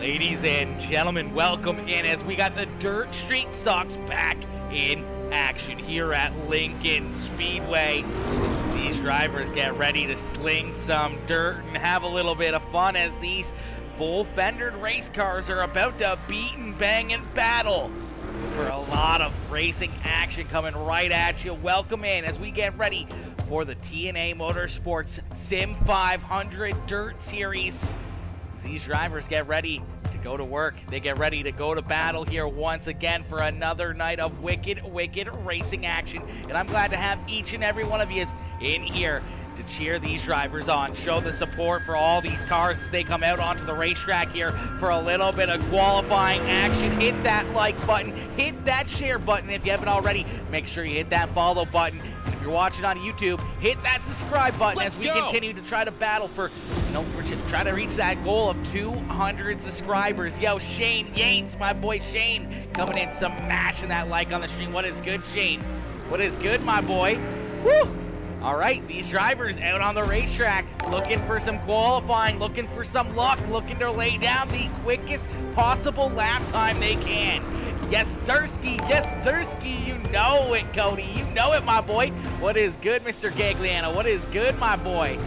Ladies and gentlemen, welcome in as we got the dirt street stocks back in action here at Lincoln Speedway. These drivers get ready to sling some dirt and have a little bit of fun as these full-fendered race cars are about to beat and bang and battle for a lot of racing action coming right at you. Welcome in as we get ready for the TNA Motorsports Sim 500 Dirt Series. These drivers get ready to go to work. They get ready to go to battle here once again for another night of wicked racing action. And I'm glad to have each and every one of you in here to cheer these drivers on. Show the support for all these cars as they come out onto the racetrack here for a little bit of qualifying action. Hit that like button. Hit that share button if you haven't already. Make sure you hit that follow button. And if you're watching on YouTube, hit that subscribe button as we continue to try to battle for, we're just trying to reach that goal of 200 subscribers. Yo, Shane Yates, my boy Shane, coming in smashing that like on the stream. What is good, Shane? What is good, my boy? Woo! All right, these drivers out on the racetrack looking for some qualifying, looking for some luck, looking to lay down the quickest possible lap time they can. Yes, Sirski. Yes, Sirski. You know it, Cody. You know it, my boy. What is good, Mr. Gagliano? What is good, my boy?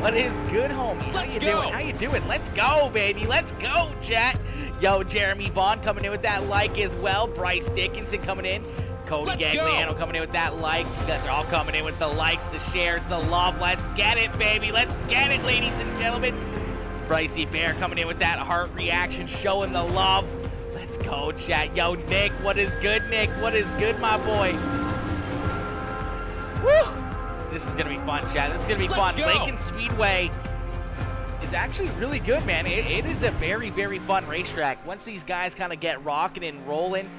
What is good, homie? How you doing? How you doing? Let's go, baby. Let's go, chat. Yo, Jeremy Vaughn coming in with that like as well. Bryce Dickinson coming in. Cody Gagliano coming in with that like. You guys are all coming in with the likes, the shares, the love. Let's get it, baby. Let's get it, ladies and gentlemen. Brycey Bear coming in with that heart reaction, showing the love. Let's go, chat. Yo, Nick, what is good, Nick? What is good, my boy? Woo! This is going to be fun, chat. This is going to be fun. Lincoln Speedway is actually really good, man. It is a very fun racetrack. Once these guys kind of get rocking and rolling,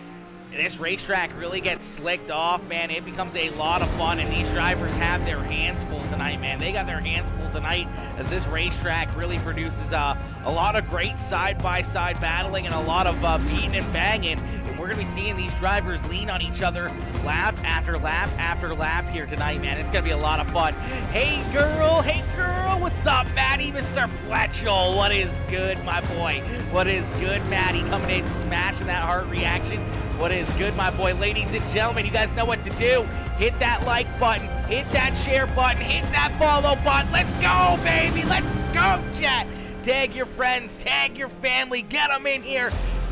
this racetrack really gets slicked off, man. It becomes a lot of fun, and these drivers have their hands full tonight, man. They got their hands full tonight as this racetrack really produces a lot of great side-by-side battling and a lot of beating and banging. And we're going to be seeing these drivers lean on each other lap after lap after lap here tonight, man. It's going to be a lot of fun. Hey, girl. What's up, Maddie? Mr. Fletchel. What is good, my boy? What is good, Maddie? Coming in, smashing that heart reaction. What is good, my boy? Ladies and gentlemen, you guys know what to do. Hit that like button. Hit that share button. Hit that follow button. Let's go, baby. Let's go, chat. Tag your friends. Tag your family. Get them in here.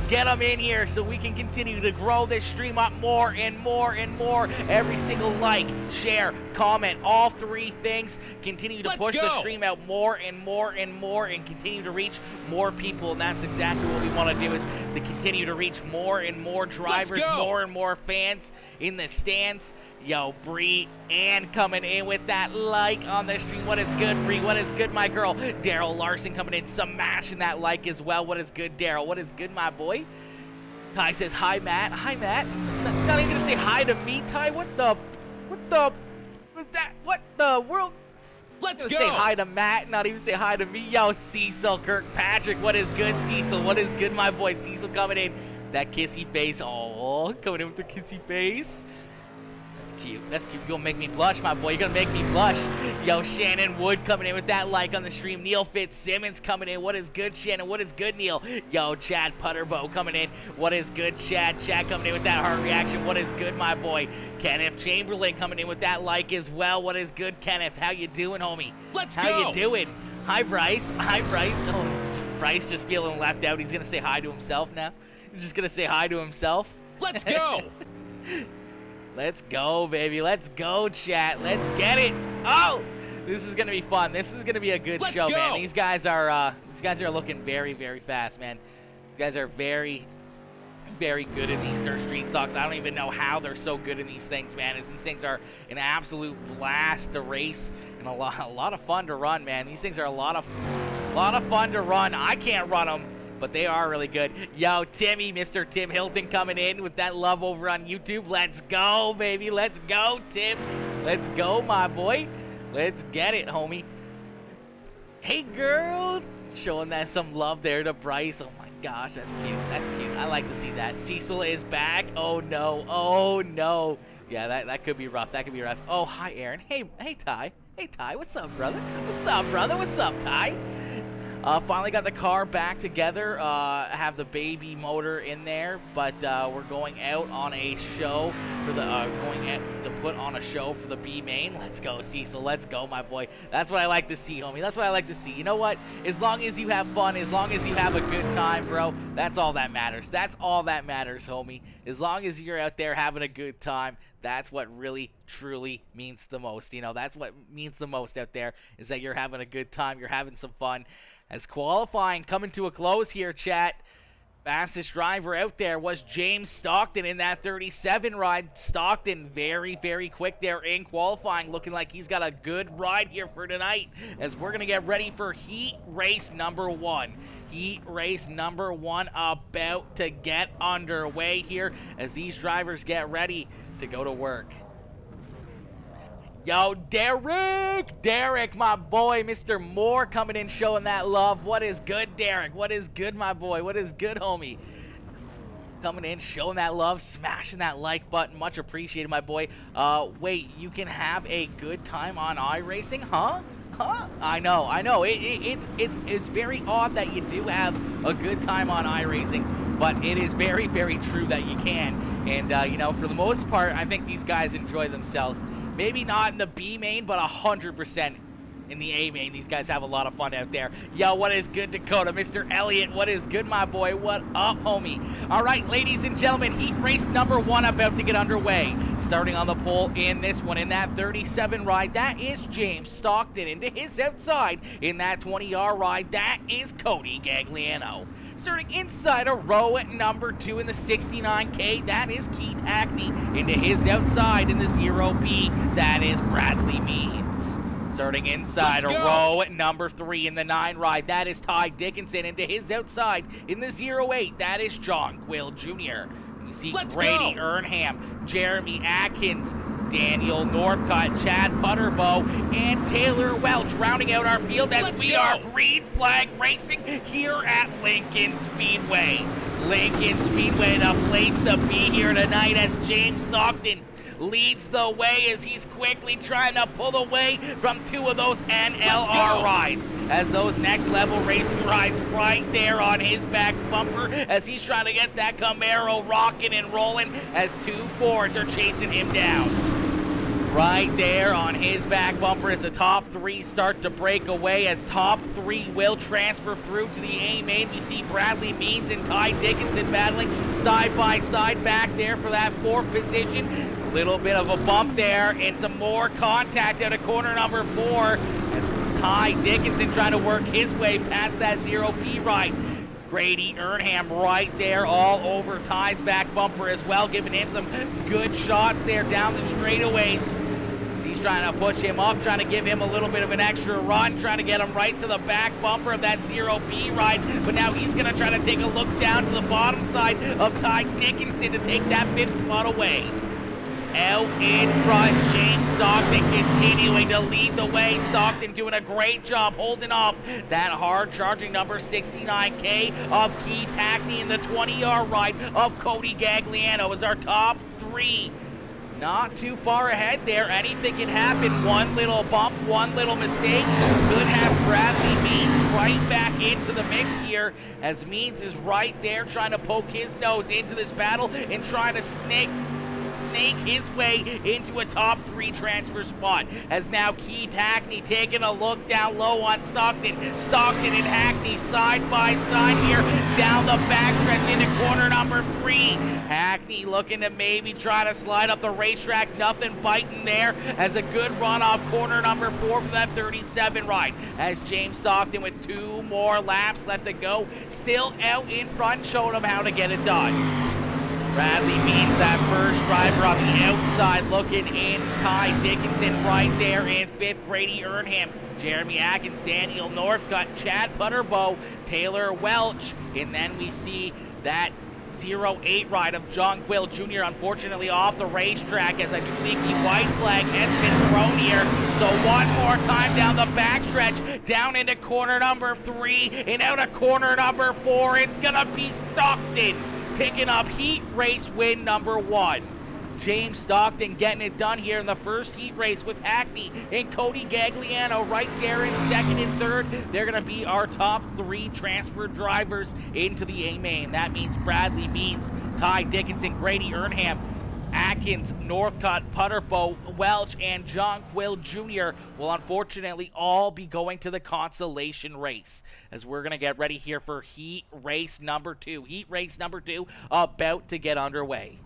Get them in here so we can continue to grow this stream up more and more and more. Every single like, share, comment, all three things continue to push the stream out more and more and more and continue to reach more people. And that's exactly what we want to do, is to continue to reach more and more drivers, more and more fans in the stands. Yo, Bree Ann coming in with that like on the stream. What is good, Bree? What is good, my girl? Daryl Larson coming in, smashing that like as well. What is good, Daryl? What is good, my boy? Ty says, hi, Matt. Hi, Matt. Not even gonna say hi to me, Ty. What the world? Let's go. Say hi to Matt, not even say hi to me. Yo, Cecil Kirkpatrick. What is good, Cecil? What is good, my boy? Cecil coming in. That kissy face. Oh, coming in with the kissy face. Cute. That's cute. You're gonna make me blush, my boy. You're gonna make me blush. Yo, Shannon Wood coming in with that like on the stream. Neil Fitzsimmons coming in. What is good, Shannon? What is good, Neil? Yo, Chad Putterbow coming in. What is good, Chad? Chad coming in with that heart reaction. What is good, my boy? Kenneth Chamberlain coming in with that like as well. What is good, Kenneth? How you doing, homie? How you doing? Hi, Bryce. Hi, Bryce. Oh, Bryce just feeling left out. He's gonna say hi to himself now. He's just gonna say hi to himself. Let's go. Let's go, baby. Let's go, chat. Let's get it. Oh, this is gonna be fun. This is gonna be a good show, man. These guys are looking very fast, man. These guys are very good in these dirt street stocks. I don't even know how they're so good in these things, man. As these things are an absolute blast to race and a lot of fun to run, man. These things are a lot of fun to run. I can't run them, but they are really good. Yo, Timmy, Mr. Tim Hilton coming in with that love over on YouTube. Let's go, baby. Let's go, Tim. Let's go, my boy. Let's get it, homie. Hey, girl. Showing that some love there to Bryce. Oh, my gosh. That's cute. That's cute. I like to see that. Cecil is back. Oh, no. Oh, no. Yeah, that could be rough. That could be rough. Oh, hi, Aaron. Hey, Ty. Hey, Ty. What's up, brother? What's up, brother? What's up, Ty? Finally got the car back together. Have the baby motor in there, but we're going out on a show for the going out to put on a show for the B main. Let's go, Cecil. Let's go, my boy. That's what I like to see, homie. That's what I like to see. You know what? As long as you have fun, as long as you have a good time, bro, that's all that matters. That's all that matters, homie. As long as you're out there having a good time, that's what really, truly means the most. You know, that's what means the most out there, is that you're having a good time, you're having some fun. As qualifying coming to a close here, chat, fastest driver out there was James Stockton in that 37 ride. Stockton very, very quick there in qualifying, looking like he's got a good ride here for tonight, as we're going to get ready for heat race number 1. Heat race number 1 about to get underway here as these drivers get ready to go to work. Yo, Derek, my boy, Mr. Moore coming in showing that love. What is good, Derek? What is good, my boy? What is good, homie? Coming in, showing that love, smashing that like button. Much appreciated, my boy. Wait, you can have a good time on iRacing, huh? I know. It's very odd that you do have a good time on iRacing, but it is very, very true that you can. And, you know, for the most part, I think these guys enjoy themselves. Maybe not in the B main, but 100% in the A main. These guys have a lot of fun out there. Yo, what is good, Dakota? Mr. Elliott, what is good, my boy? What up, homie? All right, ladies and gentlemen, heat race number 1 about to get underway. Starting on the pole in this one, in that 37 ride, that is James Stockton. Into his outside in that 20R ride, that is Cody Gagliano. Starting inside of row at number 2 in the 69K, that is Keith Hackney. Into his outside in the 0B, that is Bradley Means. Starting inside of row at number 3 in the 9 ride, that is Ty Dickinson. Into his outside in the 08, that is John Quill Jr. You see Grady Earnham, Jeremy Atkins, Daniel Northcutt, Chad Putterbow, and Taylor Welch rounding out our field as we are green flag racing here at Lincoln Speedway. Lincoln Speedway, the place to be here tonight, as James Stockton leads the way as he's quickly trying to pull away from 2 of those NLR rides, as those next level racing rides right there on his back bumper, as he's trying to get that Camaro rocking and rolling, as 2 Fords are chasing him down. Right there on his back bumper as the top 3 start to break away, as top 3 will transfer through to the A main. We see Bradley Means and Ty Dickinson battling side by side back there for that 4th position. A little bit of a bump there and some more contact out of corner number 4 as Ty Dickinson trying to work his way past that 0P ride. Grady Earnham right there all over Ty's back bumper as well, giving him some good shots there down the straightaways. He's trying to push him up, trying to give him a little bit of an extra run, trying to get him right to the back bumper of that 0B ride. But now he's going to try to take a look down to the bottom side of Ty Dickinson to take that 5th spot away. Out in front, James Stockton continuing to lead the way. Stockton doing a great job holding off that hard-charging number 69K of Keith Hackney in the 20R ride of Cody Gagliano as our top 3. Not too far ahead there. Anything can happen. One little bump, one little mistake could have Bradley Means right back into the mix here, as Means is right there trying to poke his nose into this battle and trying to snake his way into a top 3 transfer spot, as now Keith Hackney taking a look down low on Stockton. Stockton and Hackney side by side here down the backstretch into corner number 3. Hackney looking to maybe try to slide up the racetrack, nothing biting there, as a good run off corner number 4 for that 37 ride, as James Stockton with 2 more laps left to go, still out in front, showing him how to get it done. Bradley Means, that first driver on the outside, looking in. Ty Dickinson right there in 5th. Grady Earnham, Jeremy Atkins, Daniel Northcutt, Chad Putterbow, Taylor Welch, and then we see that 08 ride of John Quill Jr. unfortunately off the racetrack, as I do believe the white flag has been thrown here. So one more time down the backstretch, down into corner number 3 and out of corner number 4. It's gonna be Stockton picking up heat race win number 1. James Stockton getting it done here in the first heat race with Hackney and Cody Gagliano right there in second and third. They're going to be our top 3 transfer drivers into the A-Main. That means Bradley Means, Ty Dickinson, Grady Earnham, Atkins, Northcutt, Putterbow, Welch, and John Quill Jr. will unfortunately all be going to the consolation race, as we're going to get ready here for heat race number 2. Heat race number 2 about to get underway.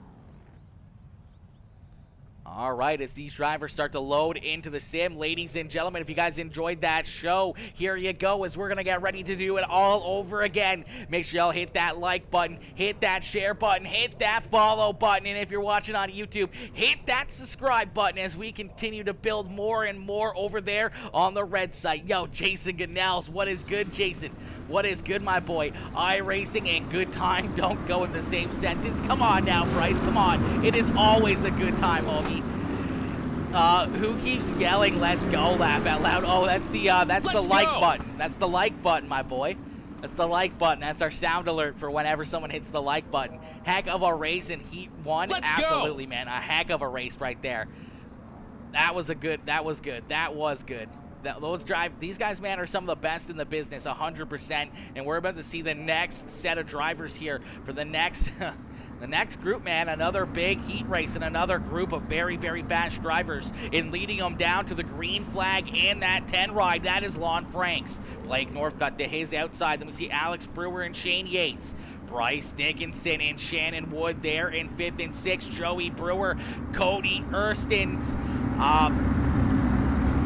All right, as these drivers start to load into the sim, ladies and gentlemen, if you guys enjoyed that show, here you go, as we're going to get ready to do it all over again. Make sure y'all hit that like button, hit that share button, hit that follow button, and if you're watching on YouTube, hit that subscribe button as we continue to build more and more over there on the red site. Yo, Jason Ganells, what is good, Jason? What is good, my boy? iRacing and good time don't go in the same sentence. Come on now, Bryce. Come on. It is always a good time, homie. Who keeps yelling, let's go, laugh out loud? Oh, that's the like button. That's the like button, my boy. That's the like button. That's our sound alert for whenever someone hits the like button. Heck of a race in Heat 1. Absolutely, man. A heck of a race right there. That was good. These guys, man, are some of the best in the business, 100%. And we're about to see the next set of drivers here for the next the next group, man. Another big heat race and another group of very, very fast drivers. In leading them down to the green flag and that 10 ride, that is Lon Franks. Blake Northcutt to his outside. Then we see Alex Brewer and Shane Yates. Bryce Dickinson and Shannon Wood there in 5th and 6th. Joey Brewer, Cody Erstens,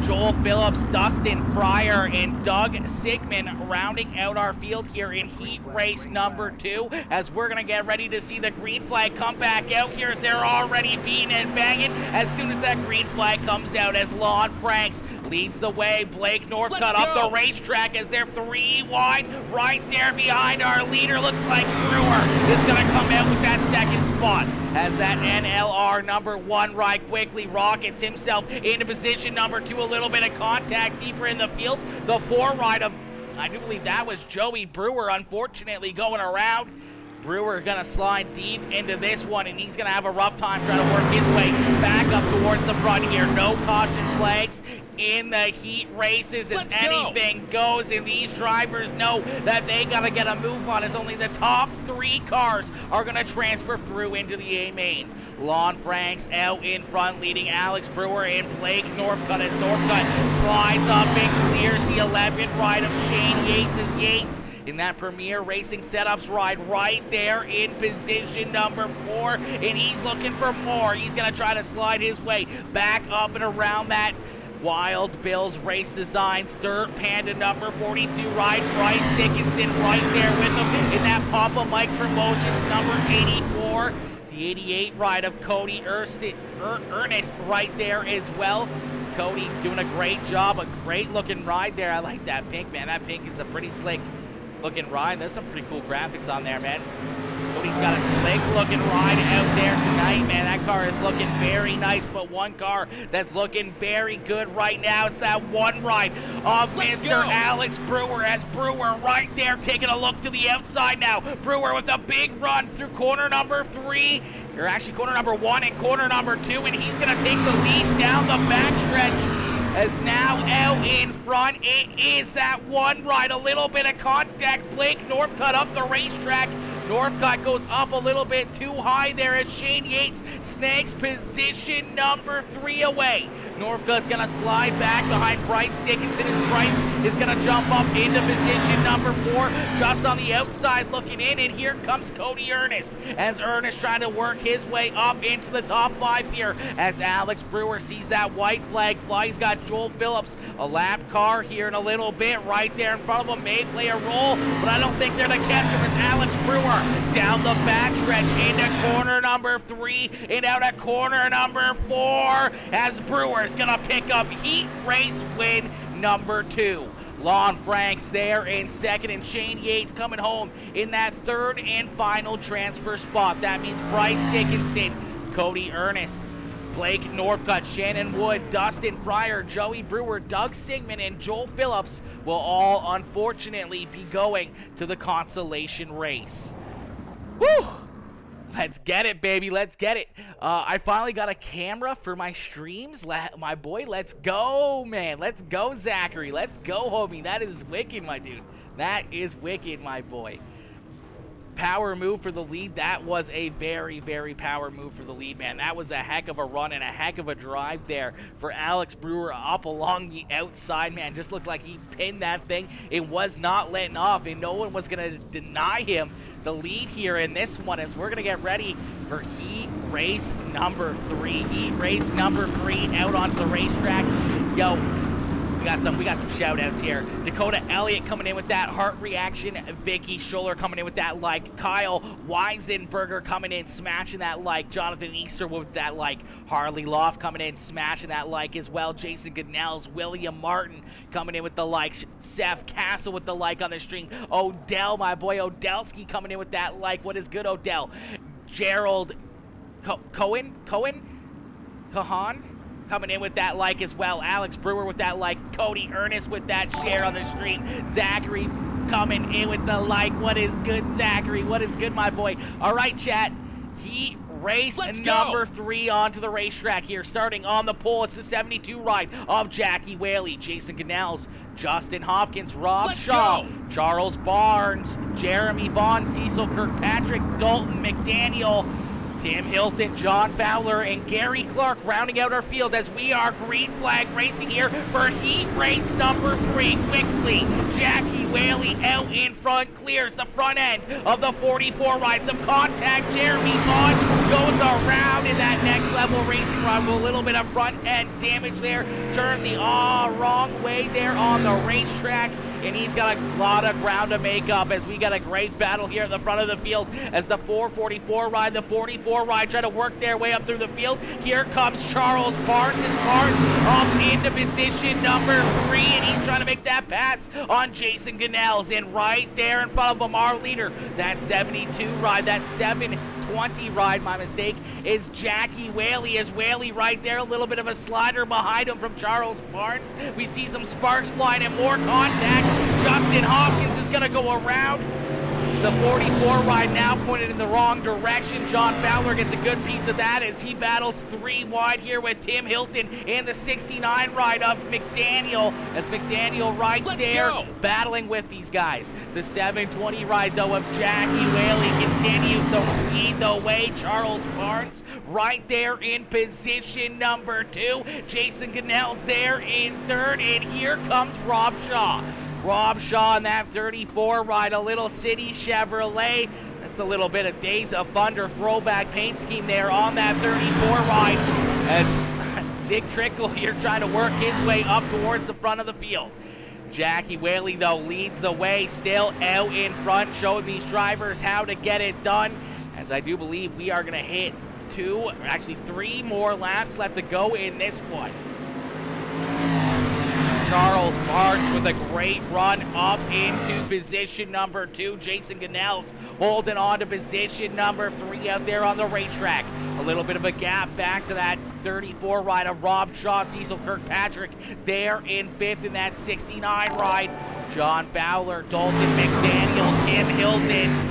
Joel Phillips, Dustin Fryer, and Doug Sigmund rounding out our field here in heat race number 2, as we're going to get ready to see the green flag come back out here, as they're already beating and banging as soon as that green flag comes out, as Lon Franks leads the way. Blake Northcutt up the racetrack as they're 3 wide right there behind our leader. Looks like Brewer is going to come out with that second spot, as that NLR number 1 ride quickly rockets himself into position number 2. A little bit of contact deeper in the field. The 4 ride of, I do believe that was Joey Brewer, unfortunately going around. Brewer going to slide deep into this one, and he's going to have a rough time trying to work his way back up towards the front here. No caution flags in the heat races, as anything goes, and these drivers know that they got to get a move on, as only the top 3 cars are going to transfer through into the A-Main. Lon Franks out in front, leading Alex Brewer and Blake Northcutt, as Northcutt slides up and clears the 11th ride of Shane Yates, as Yates in that Premier Racing Setups ride right there in position number 4, and he's looking for more. He's going to try to slide his way back up and around that Wild Bills Race Designs Dirt Panda number 42 ride. Bryce Dickinson right there with him in that Papa Mike Promotions number 84. The 88 ride of Cody Ernest right there as well. Cody doing a great job, a great looking ride there. I like that pink, man. That pink is a pretty slick looking ride. There's some pretty cool graphics on there, man. Cody's got a slick looking ride out there tonight, man. That car is looking very nice, but one car that's looking very good right now, it's that 1 ride of Mr. Alex Brewer, as Brewer right there taking a look to the outside now. Brewer with a big run through corner number 3, or actually corner number 1 and corner number 2, and he's going to take the lead down the backstretch. As now out in front, it is that 1 ride, a little bit of contact. Blake Northcutt up the racetrack. Northcutt goes up a little bit too high there, as Shane Yates snags position number 3 away. Northcutt's going to slide back behind Bryce Dickinson, and Bryce is going to jump up into position number 4, just on the outside looking in, and here comes Cody Ernest, as Ernest trying to work his way up into the top 5 here, as Alex Brewer sees that white flag fly. He's got Joel Phillips, a lap car here in a little bit, right there in front of him, may play a role, but I don't think they're going to catch him, as Alex Brewer down the backstretch into corner number 3 and out at corner number 4, as Brewer is going to pick up heat race win number 2. Lon Franks there in 2nd, and Shane Yates coming home in that 3rd and final transfer spot. That means Bryce Dickinson, Cody Ernest, Blake Northcutt, Shannon Wood, Dustin Fryer, Joey Brewer, Doug Sigmund, and Joel Phillips will all unfortunately be going to the consolation race. Woo! Let's get it, baby. Let's get it. I finally got a camera for my streams. My boy, let's go, man. Let's go, Zachary. Let's go, homie. That is wicked, my dude. That is wicked, my boy. Power move for the lead. That was a very, very power move for the lead, man. That was a heck of a run and a heck of a drive there for Alex Brewer up along the outside, man. Just looked like he pinned that thing. It was not letting off, and no one was going to deny him the lead here in this one, as we're going to get ready for heat race number 3. Heat race number 3 out onto the racetrack. Yo, we got some shout outs here. Dakota Elliott coming in with that heart reaction. Vicky Schuller coming in with that like. Kyle Weisenberger coming in smashing that like. Jonathan Easterwood with that like. Harley Loft coming in smashing that like as well. Jason Goodnells, William Martin coming in with the likes. Seth Castle with the like on the string. Odell, my boy Odelski coming in with that like. What is good, Odell? Gerald Cohen Kahan coming in with that like as well. Alex Brewer with that like. Cody Ernest with that share on the stream. Zachary coming in with the like. What is good, Zachary? What is good, my boy? All right, chat. Heat race number 3 onto the racetrack here. Starting on the pole, it's the 72 ride of Jackie Whaley, Jason Canals, Justin Hopkins, Rob Shaw, Charles Barnes, Jeremy Vaughn, Cecil Kirkpatrick, Dalton McDaniel, Tim Hilton, John Fowler, and Gary Clark rounding out our field as we are green flag racing here for heat race number 3. Quickly, Jackie Whaley out in front, clears the front end of the 44 ride. Some contact, Jeremy Vaughn goes around in that next level racing ride with a little bit of front end damage there. Turned the wrong way there on the racetrack. And he's got a lot of ground to make up as we got a great battle here at the front of the field as the 444 ride, the 44 ride try to work their way up through the field. Here comes Charles Barnes. Barnes up into position number 3, and he's trying to make that pass on Jason Goodnells. And right there in front of him, our leader, that 72 ride, that 720 ride, my mistake, is Jackie Whaley. Is Whaley right there, a little bit of a slider behind him from Charles Barnes. We see some sparks flying and more contact. Justin Hopkins is going to go around the 44 ride, now pointed in the wrong direction. John Fowler gets a good piece of that as he battles 3 wide here with Tim Hilton and the 69 ride of McDaniel, as McDaniel right there battling with these guys. The 720 ride, though, of Jackie Whaley continues to lead the way. Charles Barnes right there in position number 2. Jason Goodnells there in 3rd, and here comes Rob Shaw. Rob Shaw in that 34 ride, a little City Chevrolet. That's a little bit of Days of Thunder throwback paint scheme there on that 34 ride. As Dick Trickle here trying to work his way up towards the front of the field. Jackie Whaley, though, leads the way, still out in front, showing these drivers how to get it done. As I do believe we are going to hit 3 more laps left to go in this one. Charles Barnes with a great run up into position number 2. Jason Goodnells holding on to position number 3 out there on the racetrack. A little bit of a gap back to that 34 ride of Rob Shaw, Cecil Kirkpatrick there in 5th in that 69 ride. John Fowler, Dalton McDaniel, Tim Hilton,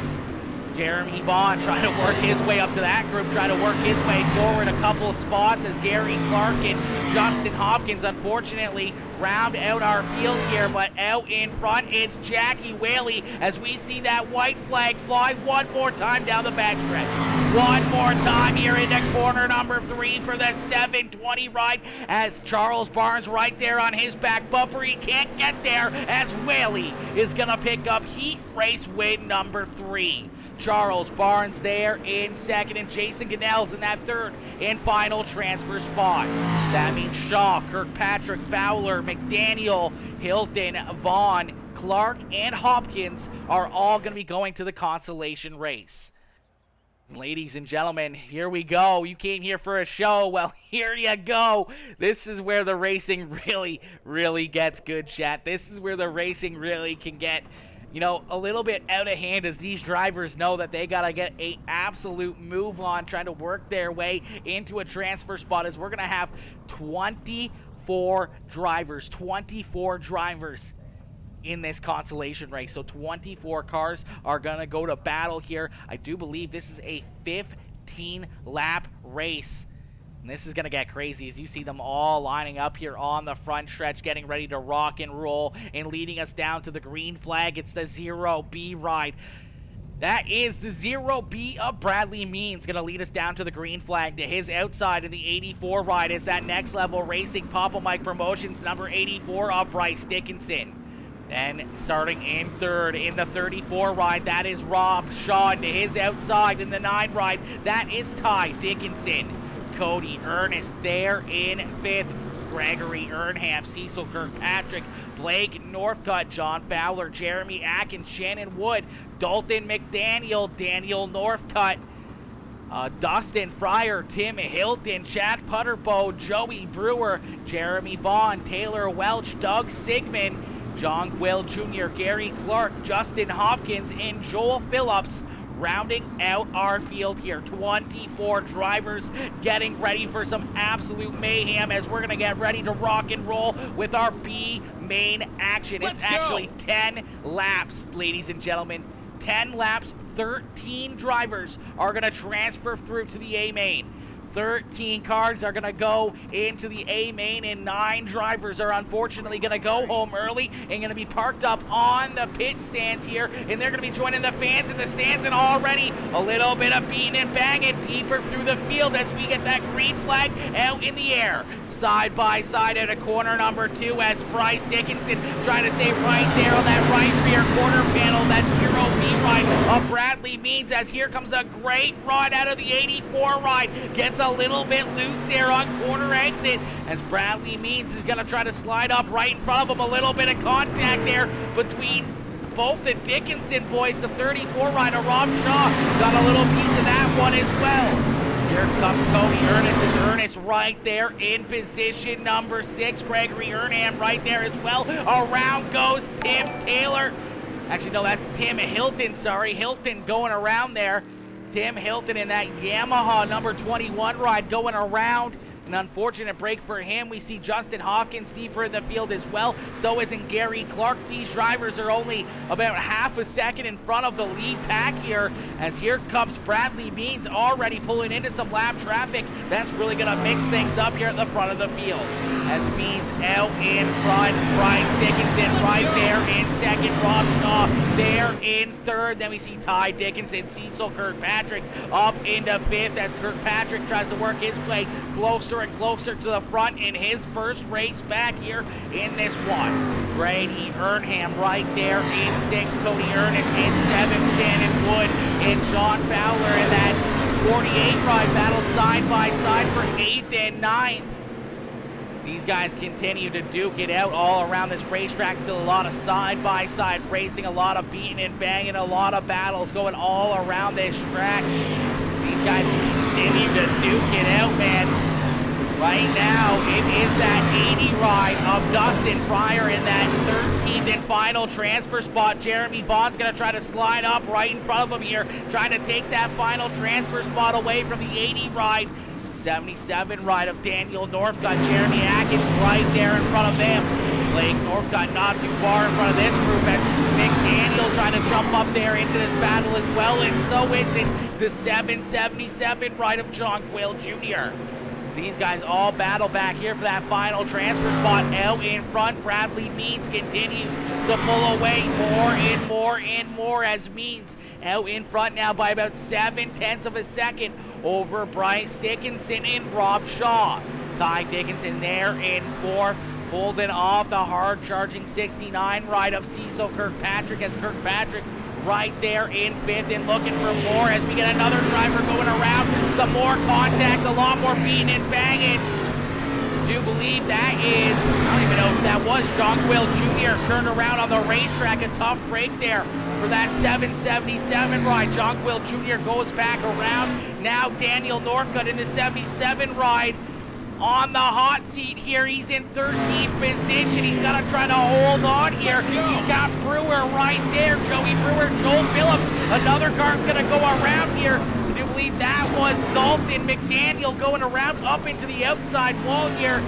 Jeremy Vaughn trying to work his way up to that group, trying to work his way forward a couple of spots as Gary Clark and Justin Hopkins unfortunately round out our field here, but out in front it's Jackie Whaley as we see that white flag fly one more time down the backstretch. One more time here into corner number 3 for that 720 ride as Charles Barnes right there on his back bumper. He can't get there as Whaley is going to pick up heat race win number 3. Charles Barnes there in 2nd, and Jason Goodnells in that 3rd and final transfer spot. That means Shaw, Kirkpatrick, Fowler, McDaniel, Hilton, Vaughn, Clark, and Hopkins are all going to be going to the consolation race. Ladies and gentlemen, here we go. You came here for a show. Well, here you go. This is where the racing really gets good, chat. This is where the racing really can get, you know, a little bit out of hand as these drivers know that they got to get a absolute move on trying to work their way into a transfer spot, as we're going to have 24 drivers in this consolation race. So 24 cars are going to go to battle here. I do believe this is a 15-lap race. And this is going to get crazy as you see them all lining up here on the front stretch, getting ready to rock and roll, and leading us down to the green flag. It's the 0B ride. That is the 0B of Bradley Means, going to lead us down to the green flag. To his outside in the 84 ride is that Next Level Racing Papa Mike Promotions number 84 of Bryce Dickinson. Then starting in third in the 34 ride, that is Rob Shaw. To his outside in the 9 ride, that is Ty Dickinson. Cody Ernest there in 5th. Gregory Earnham, Cecil Kirkpatrick, Blake Northcutt, John Fowler, Jeremy Atkins, Shannon Wood, Dalton McDaniel, Daniel Northcutt, Dustin Fryer, Tim Hilton, Chad Putterbow, Joey Brewer, Jeremy Vaughn, Taylor Welch, Doug Sigmund, John Quill Jr., Gary Clark, Justin Hopkins, and Joel Phillips. Rounding out our field here, 24 drivers getting ready for some absolute mayhem as we're going to get ready to rock and roll with our B main action. It's actually 10 laps, ladies and gentlemen. 10 laps, 13 drivers are going to transfer through to the A main. 13 cars are going to go into the A main, and 9 drivers are unfortunately going to go home early and going to be parked up on the pit stands here, and they're going to be joining the fans in the stands, and already a little bit of beating and banging deeper through the field as we get that green flag out in the air. Side by side at a corner number 2 as Bryce Dickinson trying to stay right there on that right rear quarter panel. That 0B ride of Bradley Means as here comes a great ride out of the 84 ride. Gets a little bit loose there on corner exit as Bradley Means is going to try to slide up right in front of him. A little bit of contact there between both the Dickinson boys. The 34 rider, Rob Shaw, got a little piece of that one as well. Here comes Cody Ernest. Is Ernest right there in position number 6. Gregory Earnham right there as well. Around goes Tim Taylor. Actually, no, that's Tim Hilton. Sorry, Hilton going around there. Tim Hilton in that Yamaha number 21 ride going around. An unfortunate break for him. We see Justin Hawkins deeper in the field as well. So isn't Gary Clark. These drivers are only about half a second in front of the lead pack here, as here comes Bradley Means already pulling into some lap traffic. That's really going to mix things up here at the front of the field. As Means out in front, Bryce Dickinson right there in second, Rob Shaw there in third. Then we see Ty Dickinson, Cecil Kirkpatrick up into 5th as Kirkpatrick tries to work his way closer and closer to the front in his first race back here in this one. Brady Earnham right there in 6th, Cody Ernest in 7th, Shannon Wood and John Fowler in that 48 ride battle side by side for 8th and 9th. These guys continue to duke it out all around this racetrack. Still a lot of side-by-side racing, a lot of beating and banging, a lot of battles going all around this track. These guys continue to duke it out, man. Right now, it is that 80 ride of Dustin Fryer in that 13th and final transfer spot. Jeremy Vaughn's going to try to slide up right in front of him here, trying to take that final transfer spot away from the 80 ride. 77 ride of Daniel Northcutt, Jeremy Atkins right there in front of them. Blake Northcutt not too far in front of this group as McDaniel trying to jump up there into this battle as well, and so is it the 777 ride of John Quill Jr. These guys all battle back here for that final transfer spot out in front. Bradley Means continues to pull away more and more and more as Means out in front now by about 7/10 of a second over Bryce Dickinson and Rob Shaw. Ty Dickinson there in 4th, holding off the hard-charging 69 ride of Cecil Kirkpatrick as Kirkpatrick right there in 5th and looking for more as we get another driver going around. Some more contact, a lot more beating and banging. I do believe that is, I don't even know if that was John Quill Jr. turned around on the racetrack. A tough break there for that 777 ride. John Quill Jr. goes back around. Now Daniel Northcutt in the 77 ride on the hot seat here. He's in 13th position. He's got to try to hold on here. He's got Brewer right there. Joey Brewer, Joel Phillips. Another car's going to go around here. I do believe that was Dalton McDaniel going around up into the outside wall here.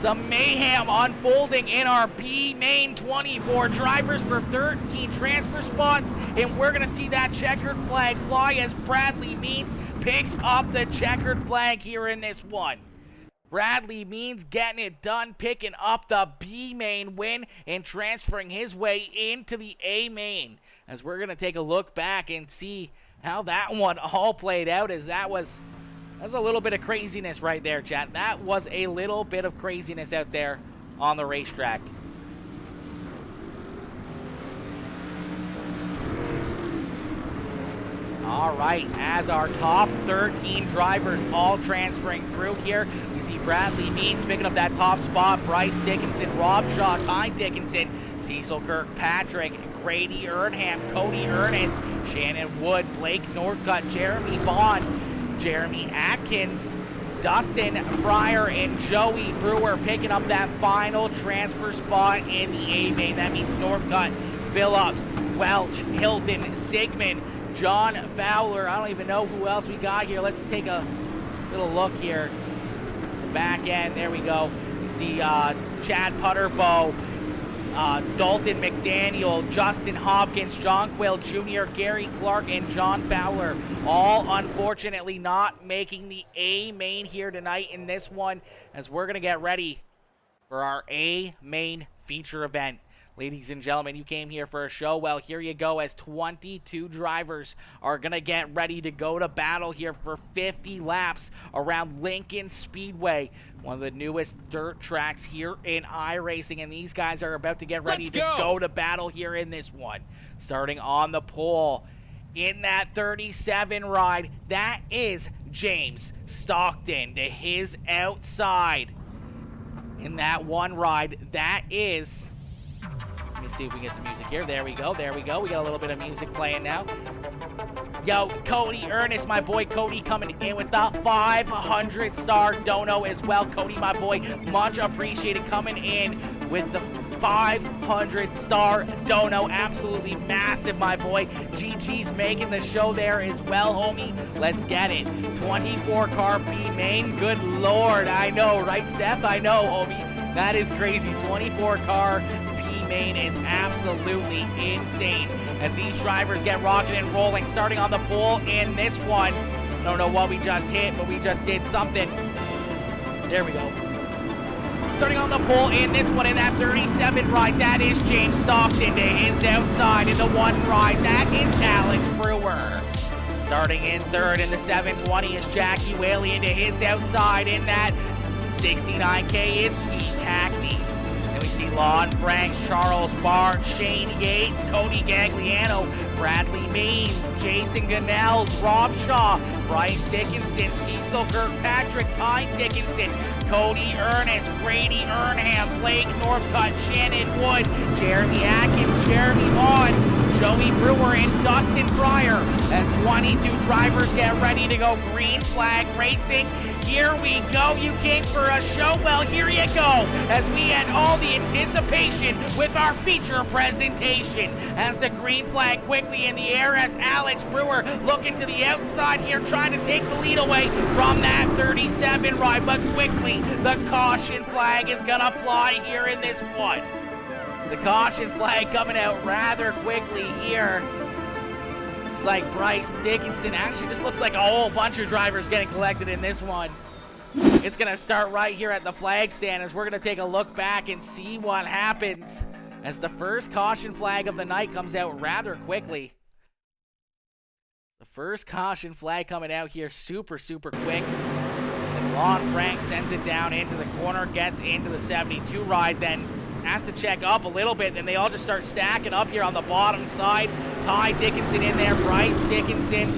Some mayhem unfolding in our B main. 24 drivers for 13 transfer spots, and we're going to see that checkered flag fly as Bradley Means picks up the checkered flag here in this one. Bradley Means getting it done, picking up the B main win and transferring his way into the A main. As we're going to take a look back and see how that one all played out, as that's a little bit of craziness right there, chat. That was a little bit of craziness out there on the racetrack. All right, as our top 13 drivers all transferring through here, we see Bradley Means picking up that top spot, Bryce Dickinson, Rob Shaw, Ty Dickinson, Cecil Kirkpatrick, Grady Earnham, Cody Ernest, Shannon Wood, Blake Northcutt, Jeremy Bond, Jeremy Atkins, Dustin Fryer, and Joey Brewer picking up that final transfer spot in the A main. That means Northcutt, Phillips, Welch, Hilton, Sigmund, John Fowler. I don't even know who else we got here. Let's take a little look here. The back end, there we go. You see Chad Putterbow, Dalton McDaniel, Justin Hopkins, John Quill Jr., Gary Clark, and John Fowler, all unfortunately not making the A main here tonight in this one, as we're going to get ready for our A main feature event. Ladies and gentlemen, you came here for a show. Well, here you go, as 22 drivers are going to get ready to go to battle here for 50 laps around Lincoln Speedway, one of the newest dirt tracks here in iRacing, and these guys are about to get ready to go to battle here in this one. Starting on the pole in that 37 ride, that is James Stockton to his outside. In that one ride, that is... Let me see if we get some music here. There we go. There we go. We got a little bit of music playing now. Yo, Cody Ernest, my boy Cody, coming in with the 500-star dono as well. Cody, my boy, much appreciated, coming in with the 500-star dono. Absolutely massive, my boy. GG's making the show there as well, homie. Let's get it. 24-car B main. Good Lord. I know, right, Seth? I know, homie. That is crazy. 24-car main is absolutely insane as these drivers get rocking and rolling. Starting on the pole in this one. I don't know what we just hit, but we just did something. There we go. Starting on the pole in this one in that 37 ride, that is James Stockton to his outside. In the one ride, that is Alex Brewer. Starting in third in the 720 is Jackie Whaley into his outside. In that 69K is Keith Hackney. We see Lon Franks, Charles Barnes, Shane Yates, Cody Gagliano, Bradley Means, Jason Gunnell, Rob Shaw, Bryce Dickinson, Cecil Kirkpatrick, Ty Dickinson, Cody Ernest, Grady Earnham, Blake Northcutt, Shannon Wood, Jeremy Atkins, Jeremy Vaughn, Joey Brewer, and Dustin Fryer as 22 drivers get ready to go. Green flag racing. Here we go. You came for a show? Well, here you go, as we end all the anticipation with our feature presentation. As the green flag quickly in the air, as Alex Brewer looking to the outside here, trying to take the lead away from that 37 ride, but quickly the caution flag is gonna fly here in this one. The caution flag coming out rather quickly here. Looks like Bryce Dickinson, actually just looks like a whole bunch of drivers getting collected in this one. It's going to start right here at the flag stand as we're going to take a look back and see what happens as the first caution flag of the night comes out rather quickly. The first caution flag coming out here super quick. And Lon Frank sends it down into the corner, gets into the 72 ride, then has to check up a little bit, and they all just start stacking up here on the bottom side. Ty Dickinson in there, Bryce Dickinson,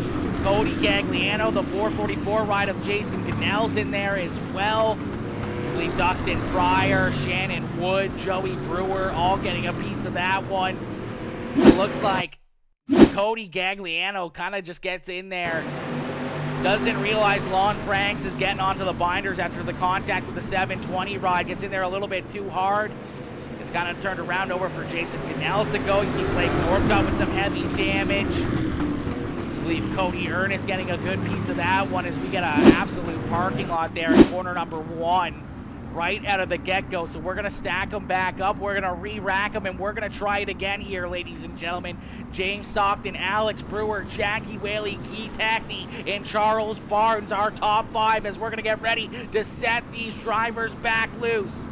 Cody Gagliano, the 444 ride of Jason Gunnell's in there as well. I believe Dustin Fryer, Shannon Wood, Joey Brewer, all getting a piece of that one. It looks like Cody Gagliano kind of just gets in there. Doesn't realize Lon Franks is getting onto the binders after the contact with the 720 ride. Gets in there a little bit too hard. It's kind of turned around over for Jason Gunnell's to go. You see Blake Northcutt with some heavy damage. I believe Cody Ernest getting a good piece of that one as we get an absolute parking lot there in corner number one. right out of the get-go. So we're going to stack them back up. We're going to re-rack them, and we're going to try it again here, ladies and gentlemen. James Stockton, Alex Brewer, Jackie Whaley, Keith Hackney, and Charles Barnes, our top 5, as we're going to get ready to set these drivers back loose.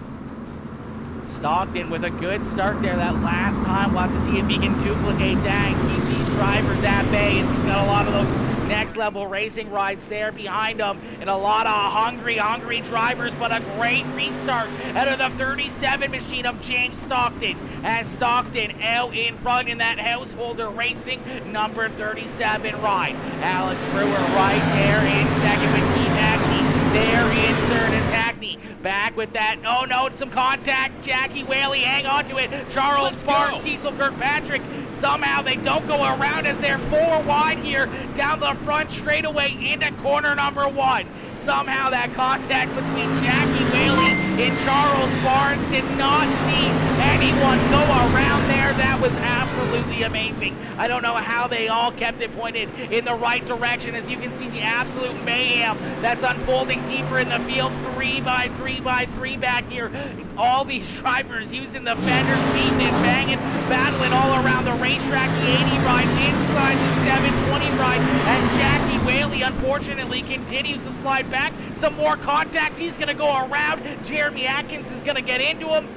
Stockton with a good start there that last time. We'll have to see if he can duplicate that and keep these drivers at bay, as he's got a lot of those next level racing rides there behind him, and a lot of hungry drivers, but a great restart out of the 37 machine of James Stockton, as Stockton out in front in that Householder Racing number 37 ride. Alex Brewer right there in second with Keith Hackney. There in third is Hackney. Back with that. Oh no, it's some contact. Jackie Whaley, hang on to it. Charles Barnes, Cecil Kirkpatrick. Somehow they don't go around as they're 4 wide here down the front straightaway into corner number 1. Somehow that contact between Jackie Whaley and Charles Barnes did not see anyone go around there. That was absolutely amazing. I don't know how they all kept it pointed in the right direction, as you can see the absolute mayhem that's unfolding deeper in the field. 3 by 3 by 3 back here. All these drivers using the fenders, beating and banging, battling all around the racetrack. The 80 ride inside the 720 ride, and Jackie Whaley unfortunately continues to slide back. Some more contact. He's going to go around. Jeremy Atkins is going to get into him.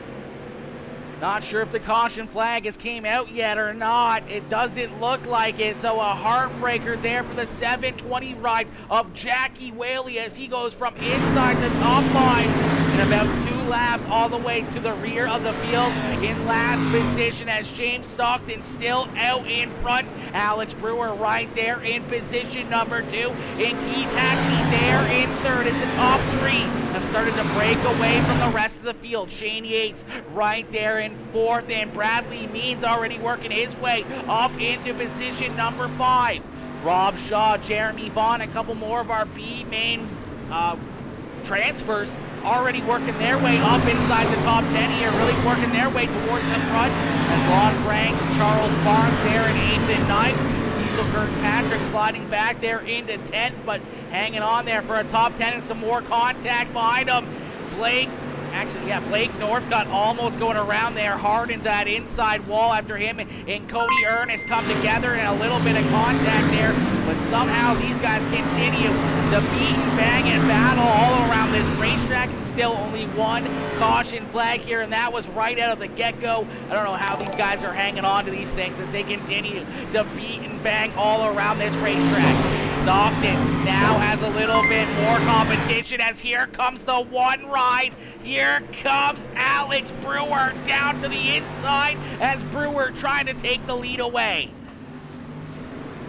Not sure if the caution flag has came out yet or not. It doesn't look like it. So a heartbreaker there for the 720 ride of Jackie Whaley, as he goes from inside the top 5 in about 2 laps all the way to the rear of the field in last position, as James Stockton still out in front. Alex Brewer right there in position number 2, and Keith Hackney there in third, as the top 3 have started to break away from the rest of the field. Shane Yates right there in 4th, and Bradley Means already working his way up into position number 5. Rob Shaw, Jeremy Vaughn, a couple more of our B main transfers already working their way up inside the top 10 here, really working their way towards the front, as Lon Franks and Charles Barnes there in 8th and 9th. Cecil Kirkpatrick sliding back there into 10th, but hanging on there for a top 10, and some more contact behind him. Blake Northcutt almost going around there hard into that inside wall after him and Cody Ernest come together, and a little bit of contact there, but somehow these guys continue to beat and bang and battle all around this racetrack, and still only 1 caution flag here, and that was right out of the get-go. I don't know how these guys are hanging on to these things as they continue to beat and bang all around this racetrack. Stockton now has a little bit more competition, as here comes the 1 ride. Here comes Alex Brewer down to the inside, as Brewer trying to take the lead away.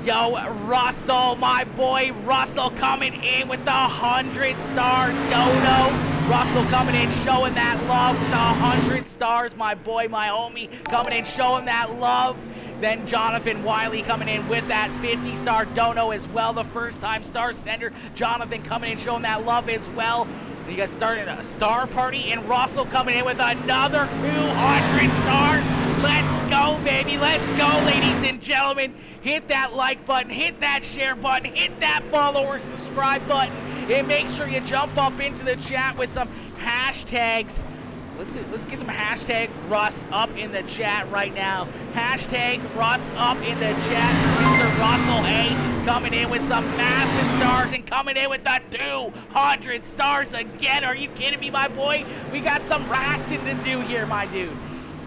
Yo, Russell, my boy Russell coming in with the 100-star dono. Russell coming in showing that love with the 100 stars. My boy, my homie coming in showing that love. Then Jonathan Wiley coming in with that 50-star dono as well. The first-time star sender, Jonathan coming in showing that love as well. You guys started a star party, and Russell coming in with another 200 stars. Let's go, baby. Let's go, ladies and gentlemen. Hit that like button, hit that share button, hit that follow or subscribe button, and make sure you jump up into the chat with some hashtags. Let's get some hashtag Russ up in the chat right now. Hashtag Russ up in the chat. Mr. Russell A coming in with some massive stars, and coming in with the 200 stars again. Are you kidding me, my boy? We got some racing to do here, my dude,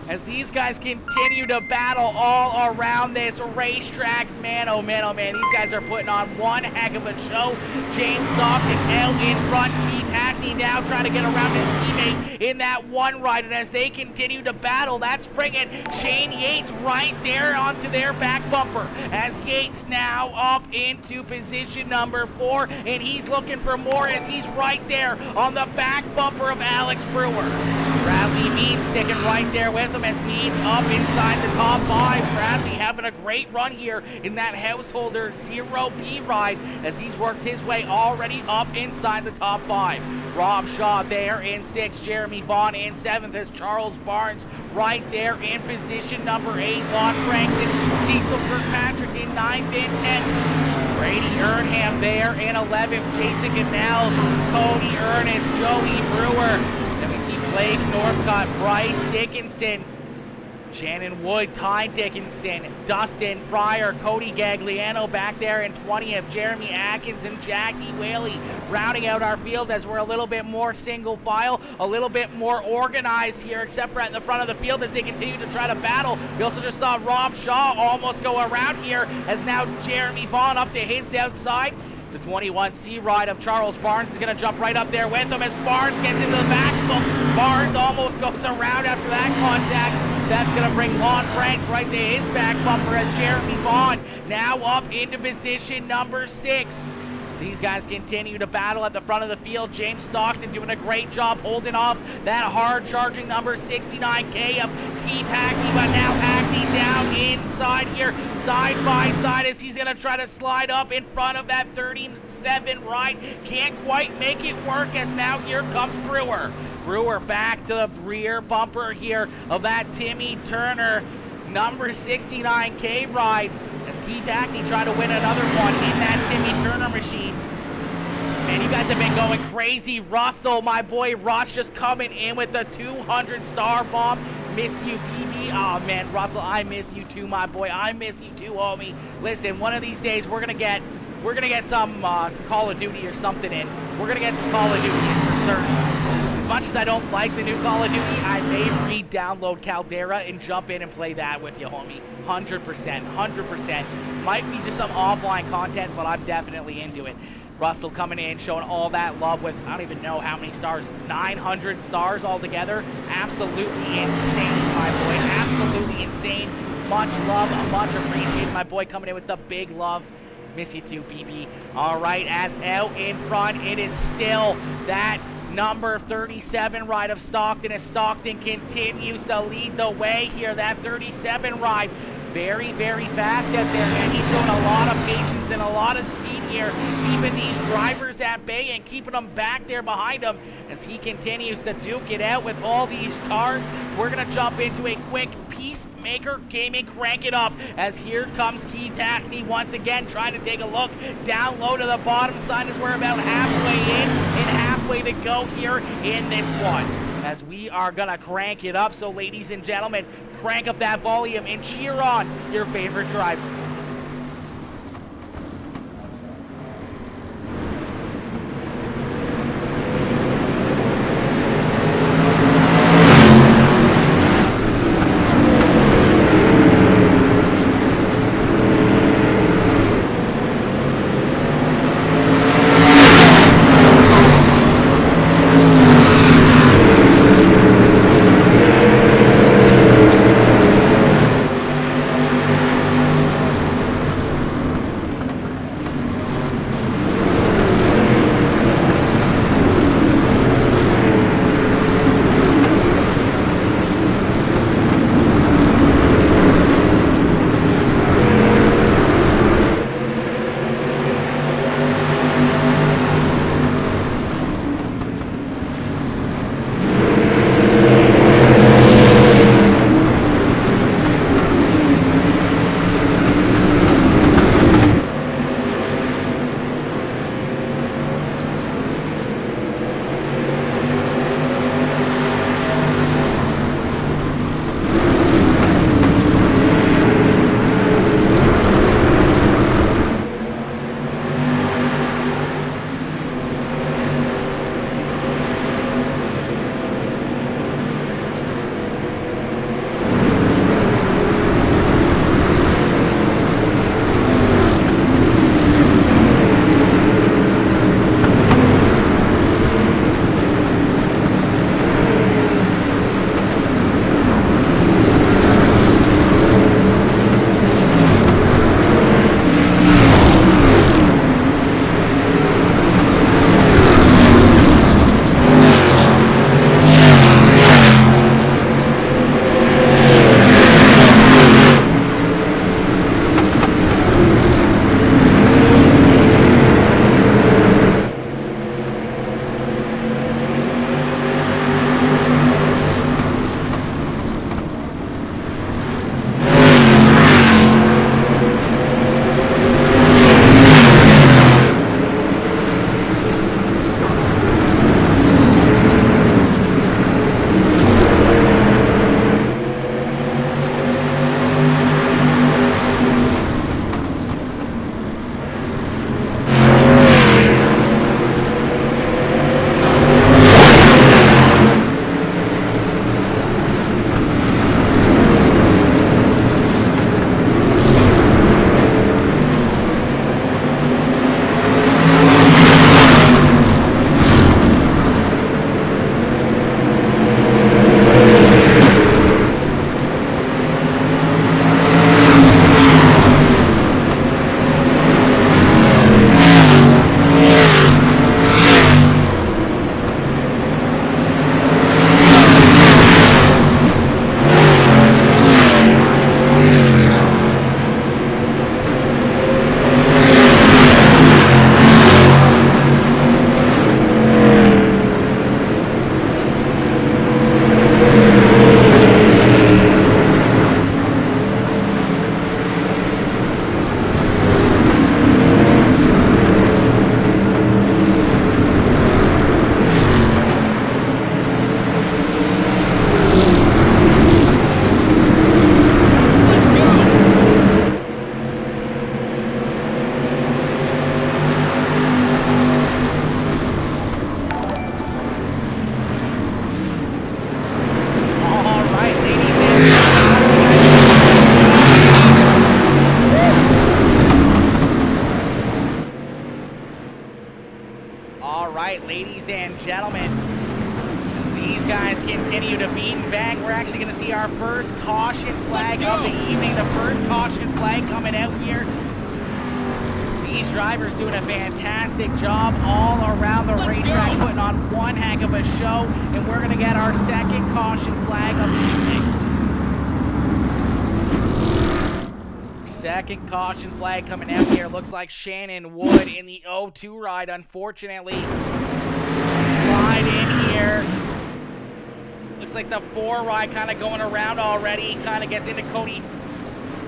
as these guys continue to battle all around this racetrack. Man, oh man, oh man, these guys are putting on one heck of a show. James Stockton out in front. Keith Hackney now trying to get around his teammate in that 1 ride, and as they continue to battle, that's bringing Shane Yates right there onto their back bumper, as Yates now up into position number 4, and he's looking for more, as he's right there on the back bumper of Alex Brewer. Bradley Means sticking right there with him, as Means up inside the top 5. Bradley having a great run here in that Householder 0P ride, as he's worked his way already up inside the top 5. Rob Shaw there in 6th, Jeremy Vaughn in 7th, as Charles Barnes right there in position number 8. Lon Franks and Cecil Kirkpatrick in 9th and 10th. Brady Earnham there in 11th, Jason Canals, Cody Ernest, Joey Brewer. Blake Northcutt, Bryce Dickinson, Shannon Wood, Ty Dickinson, Dustin Fryer, Cody Gagliano back there in 20th, Jeremy Atkins and Jackie Whaley rounding out our field as we're a little bit more single file, a little bit more organized here, except for at the front of the field as they continue to try to battle. We also just saw Rob Shaw almost go around here as now Jeremy Vaughn up to his outside. The 21C ride of Charles Barnes is going to jump right up there with him as Barnes gets into the back. Barnes almost goes around after that contact. That's going to bring Lon Franks right to his back bumper as Jeremy Vaughn now up into position number 6. These guys continue to battle at the front of the field. James Stockton doing a great job holding off that hard-charging number 69K of Keith Hackney, but now Hackney down inside here, side by side, as he's going to try to slide up in front of that 37 ride. Can't quite make it work as now here comes Brewer. Brewer back to the rear bumper here of that Timmy Turner number 69K ride, as Keith Hackney tried to win another one in that Timmy Turner machine. Man, you guys have been going crazy. Russell, my boy Russ, just coming in with the 200 star bomb. Miss you, BB. Oh man, Russell, I miss you too, my boy. I miss you too, homie. Listen, one of these days we're gonna get some Call of Duty or something in. We're gonna get some Call of Duty in for certain. As much as I don't like the new Call of Duty, I may re-download Caldera and jump in and play that with you, homie. 100%, 100%. Might be just some offline content, but I'm definitely into it. Russell coming in, showing all that love with, I don't even know how many stars, 900 stars altogether. Absolutely insane, my boy. Absolutely insane. Much love, much appreciated. My boy coming in with the big love. Miss you too, BB. All right, as out in front, it is still that number 37 ride of Stockton, as Stockton continues to lead the way here. That 37 ride, very, very fast out there, man. He's showing a lot of patience and a lot of speed here, keeping these drivers at bay and keeping them back there behind him as he continues to duke it out with all these cars. We're going to jump into a quick Peacemaker Gaming crank it up as here comes Keith Hackney once again trying to take a look down low to the bottom side as we're about halfway in and halfway to go here in this one, as we are gonna crank it up. So ladies and gentlemen, crank up that volume and cheer on your favorite driver. ladies and gentlemen. As these guys continue to beat and bang, we're actually going to see our first caution flag of the evening. The first caution flag coming out here. These drivers doing a fantastic job all around the racetrack, putting on one heck of a show, and we're going to get our second caution flag of the evening. Second caution flag coming out here. Looks like Shannon Wood in the 0-2 ride, unfortunately. Slide in here. Looks like the 4 ride kind of going around already. Kind of gets into Cody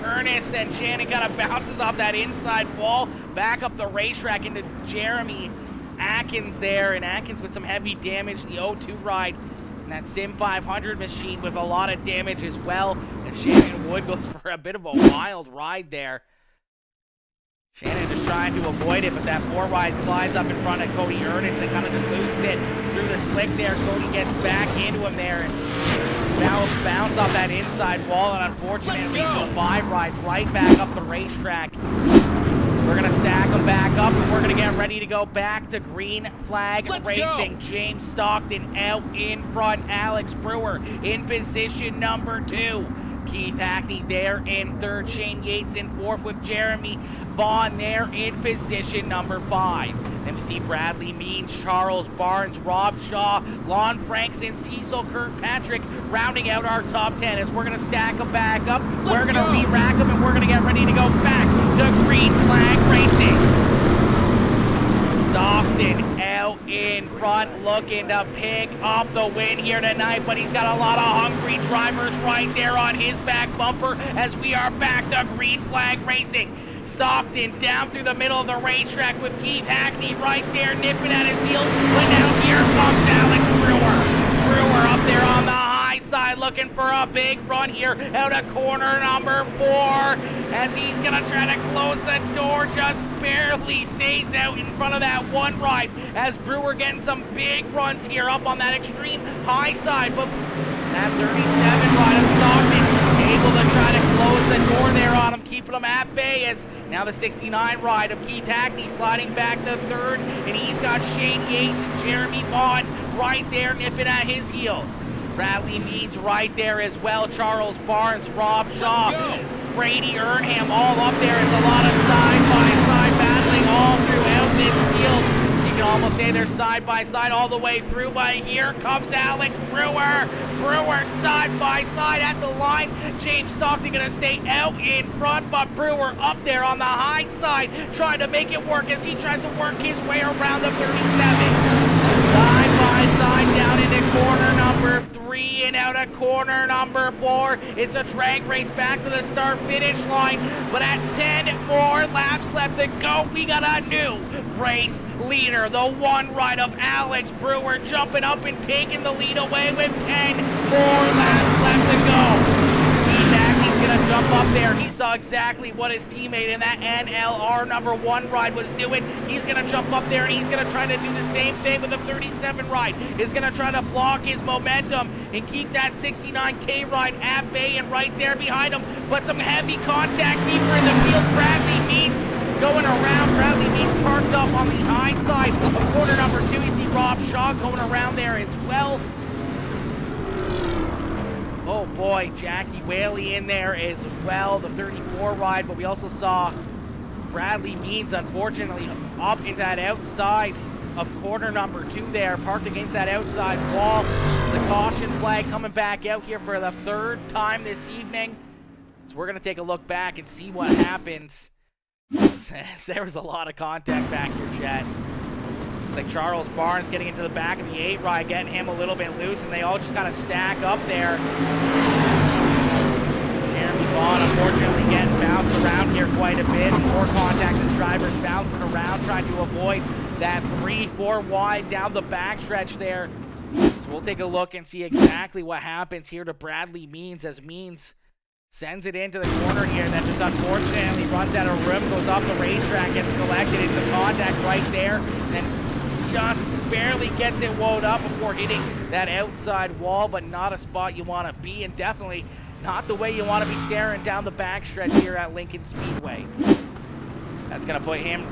Ernest, then Shannon kind of bounces off that inside wall, back up the racetrack into Jeremy Atkins there, and Atkins with some heavy damage, the 0-2 ride, and that Sim 500 machine with a lot of damage as well, and Shannon Wood goes for a bit of a wild ride there. Shannon just trying to avoid it, but that 4 ride slides up in front of Cody Ernest and kind of just loses it through the slick there. Cody gets back into him there, and now bounce off that inside wall, and unfortunately the 5 rides right back up the racetrack. We're going to stack them back up, and we're going to get ready to go back to green flag racing. James Stockton out in front. Alex Brewer in position number 2. Keith Hackney there in 3rd. Shane Yates in 4th with Jeremy Vaughn there in position number 5. Then we see Bradley Means, Charles Barnes, Rob Shaw, Lon Frankson, Cecil Kirkpatrick rounding out our top 10 as we're going to stack them back up. We're going to re-rack them, and we're going to get ready to go back to green flag racing. Stockton out in front, looking to pick up the win here tonight, but he's got a lot of hungry drivers right there on his back bumper as we are back to green flag racing. Stockton down through the middle of the racetrack with Keith Hackney right there nipping at his heels, but now here comes Alex Brewer. Brewer up there on the high side looking for a big run here out of corner number 4 as he's going to try to close the door, just barely stays out in front of that 1 ride as Brewer getting some big runs here up on that extreme high side, but that 37 ride of Stockton able to try to close the door there on him, keeping him at bay as now the 69 ride of Keith Hackney sliding back to 3rd, and he's got Shane Yates and Jeremy Vaughn right there nipping at his heels. Bradley Means right there as well. Charles Barnes, Rob Shaw, Brady Earnham all up there. It's a lot of side-by-side battling all throughout this field. You can almost say they're side-by-side all the way through, but here comes Alex Brewer. Brewer side-by-side at the line. James Stockton going to stay out in front, but Brewer up there on the high side trying to make it work as he tries to work his way around the 37. Side-by-side down into corner number 3 and out of corner number 4. It's a drag race back to the start-finish line, but at 10 more laps left to go, we got a new race leader. The 1 ride of Alex Brewer jumping up and taking the lead away with 10 more laps left to go. He's going to jump up there. He saw exactly what his teammate in that NLR number 1 ride was doing. He's going to jump up there and he's going to try to do the same thing with the 37 ride. He's going to try to block his momentum and keep that 69K ride at bay and right there behind him. But some heavy contact deeper in the field. Bradley Means going around. Bradley Means parked up on the high side of corner number 2. You see Rob Shaw going around there as well. Oh boy, Jackie Whaley in there as well, the 34 ride, but we also saw Bradley Means, unfortunately, up into that outside of corner number 2 there, parked against that outside wall. It's the caution flag coming back out here for the 3rd time this evening. So we're going to take a look back and see what happens. There was a lot of contact back here, Chad. It's like Charles Barnes getting into the back of the 8 ride, getting him a little bit loose, and they all just kind of stack up there. Jeremy Vaughn, unfortunately, getting bounced around here quite a bit. More contacts as drivers bouncing around, trying to avoid that 3-4 wide down the backstretch there. So we'll take a look and see exactly what happens here to Bradley Means as Means sends it into the corner here, and then just unfortunately runs out of room, goes off the racetrack, gets collected into contact right there, and then just barely gets it wound up before hitting that outside wall, but not a spot you want to be, and definitely not the way you want to be staring down the backstretch here at Lincoln Speedway. That's going to put him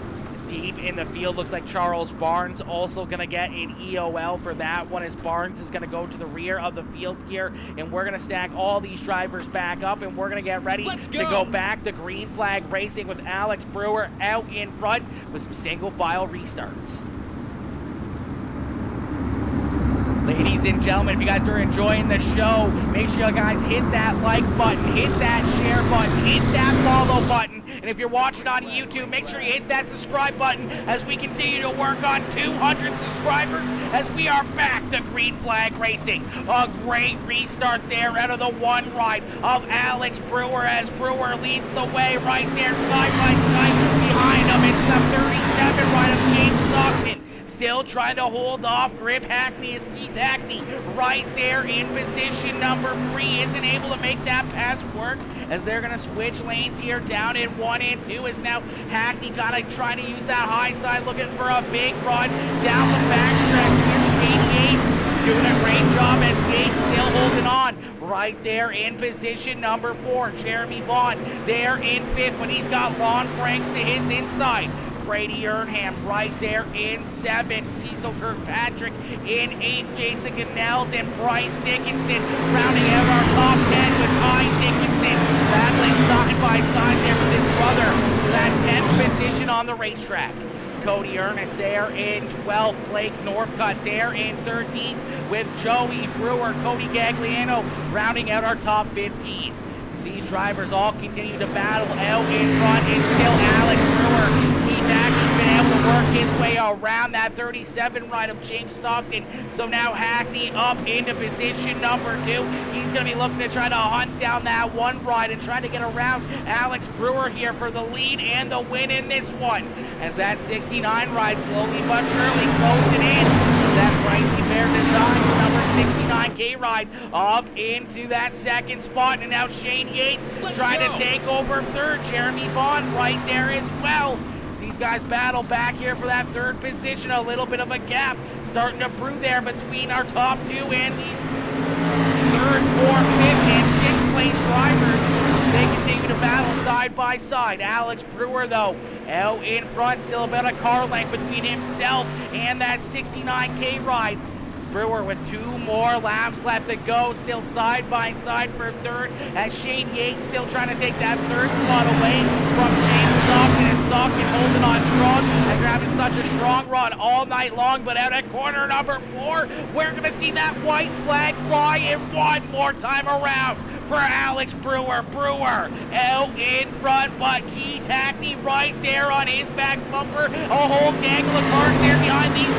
deep in the field. Looks like Charles Barnes also going to get an EOL for that one, as Barnes is going to go to the rear of the field here. And we're going to stack all these drivers back up, and we're going to get ready to go back to green flag racing with Alex Brewer out in front with some single file restarts. Ladies and gentlemen, if you guys are enjoying the show, make sure you guys hit that like button, hit that share button, hit that follow button. And if you're watching on YouTube, make sure you hit that subscribe button as we continue to work on 200 subscribers as we are back to green flag racing. A great restart there out of the one ride of Alex Brewer as Brewer leads the way right there side by side. Behind him is the 37 ride of James Stockton. Still trying to hold off Grip Hackney is Keith Hackney right there in position number 3. Isn't able to make that pass work as they're going to switch lanes here down in 1 and 2. Is now Hackney kind of trying to use that high side, looking for a big run down the backstretch. Here's Yates doing a great job as Yates still holding on right there in position number 4. Jeremy Vaughn there in 5th when he's got Lon Franks to his inside. Brady Earnham right there in 7th. Cecil Kirkpatrick in 8th. Jason Gannells and Bryce Dickinson rounding out our top 10 with Ty Dickinson battling side by side there with his brother for that 10th position on the racetrack. Cody Ernest there in 12th. Blake Northcutt there in 13th with Joey Brewer. Cody Gagliano rounding out our top 15. These drivers all continue to battle out in front. It's still Alex Brewer. Keith Hackney's been able to work his way around that 37 ride of James Stockton. So now Hackney up into position number 2. He's going to be looking to try to hunt down that one ride and try to get around Alex Brewer here for the lead and the win in this one. As that 69 ride slowly but surely closing in. That Pricey Bear Designs number 69K ride up into that 2nd spot. And now Shane Yates trying to take over 3rd. Jeremy Vaughn right there as well. These guys battle back here for that 3rd position. A little bit of a gap starting to brew there between our top 2 and these 3rd, 4th, 5th, and 6th place drivers. They continue to battle side by side. Alex Brewer, though, out in front. Still about a car length between himself and that 69K ride. Brewer with 2 more laps left to go. Still side by side for 3rd. As Shane Yates still trying to take that 3rd spot away from James Stockton. And Stockton holding on strong and having such a strong run all night long. But out at corner number 4, we're going to see that white flag fly in one more time around for Alex Brewer. Brewer out in front, but Keith Hackney right there on his back bumper. A whole gaggle of cars there behind these 2.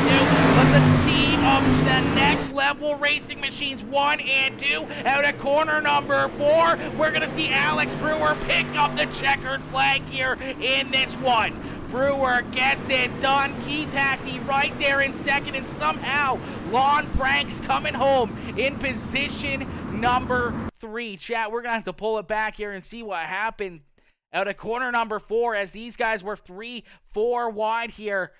But the team of the Next Level Racing Machines 1 and 2 out at corner number 4. We're going to see Alex Brewer pick up the checkered flag here in this one. Brewer gets it done. Keith Hackney right there in 2nd, and somehow Lon Franks coming home in position number 3. Chat, we're going to have to pull it back here and see what happened out of corner number 4 as these guys were 3-4 wide here.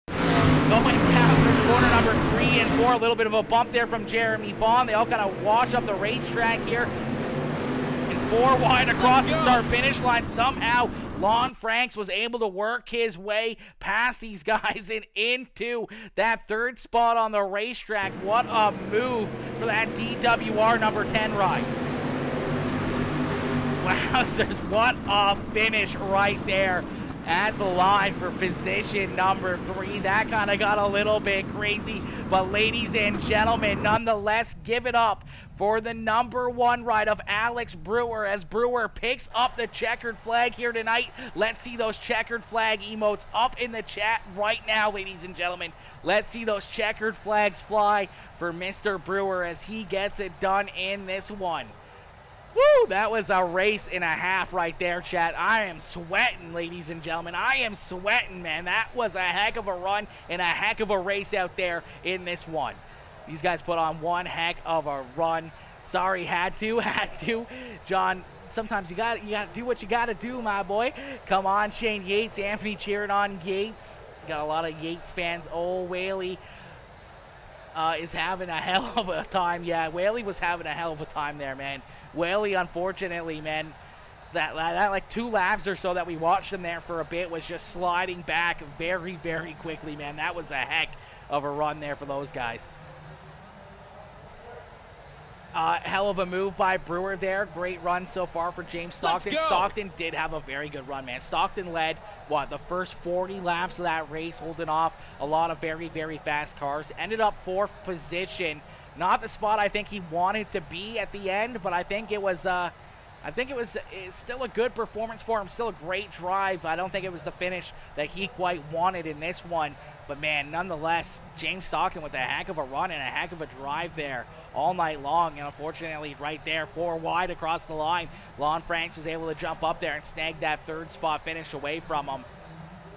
Going down through corner number 3 and 4. A little bit of a bump there from Jeremy Vaughn. They all kind of wash up the racetrack here. And 4 wide across the start-finish line. Somehow, Lon Franks was able to work his way past these guys and into that 3rd spot on the racetrack. What a move for that DWR number 10 ride. Wowzers, what a finish right there at the line for position number 3. That kind of got a little bit crazy, but ladies and gentlemen, nonetheless, give it up for the number 1 ride of Alex Brewer as Brewer picks up the checkered flag here tonight. Let's see those checkered flag emotes up in the chat right now, ladies and gentlemen. Let's see those checkered flags fly for Mr. Brewer as he gets it done in this one. Woo, that was a race and a half right there, chat. I am sweating, ladies and gentlemen. I am sweating, man. That was a heck of a run and a heck of a race out there in this one. These guys put on one heck of a run. Sorry, had to. John, sometimes you got to do what you got to do, my boy. Come on, Shane Yates. Anthony cheering on Yates. Got a lot of Yates fans. Oh, Whaley is having a hell of a time. Yeah, Whaley was having a hell of a time there, man. Whaley, unfortunately, man, that like 2 laps or so that we watched him there for a bit was just sliding back very, very quickly, man. That was a heck of a run there for those guys. Hell of a move by Brewer there. Great run so far for James Stockton. Stockton did have a very good run, man. Stockton led, the first 40 laps of that race, holding off a lot of very, very fast cars. Ended up 4th position. Not the spot I think he wanted to be at the end, but I think it was it's still a good performance for him, still a great drive. I don't think it was the finish that he quite wanted in this one. But, man, nonetheless, James Stockton with a heck of a run and a heck of a drive there all night long. And, unfortunately, right there, 4 wide across the line, Lon Franks was able to jump up there and snag that 3rd spot finish away from him.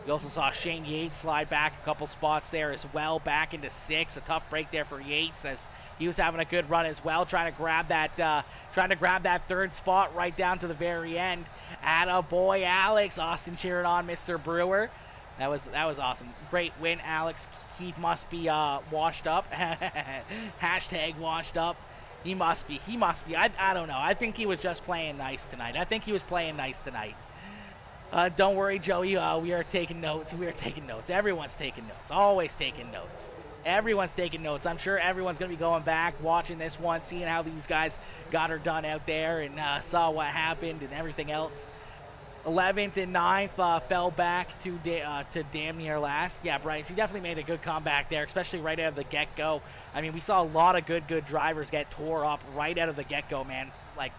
We also saw Shane Yates slide back a couple spots there as well, back into 6th. A tough break there for Yates as he was having a good run as well, trying to grab that 3rd spot right down to the very end. Attaboy, Alex. Austin cheering on Mr. Brewer. That was awesome. Great win, Alex. Keith must be washed up. Hashtag washed up. He must be. I don't know. I think he was just playing nice tonight. Don't worry, Joey. We are taking notes. Everyone's taking notes. Always taking notes. Everyone's taking notes. I'm sure everyone's going to be going back, watching this one, seeing how these guys got her done out there and saw what happened and everything else. 11th and 9th fell back to damn near last. Yeah, Bryce, you definitely made a good comeback there, especially right out of the get-go. I mean, we saw a lot of good drivers get tore up right out of the get-go, man. Like,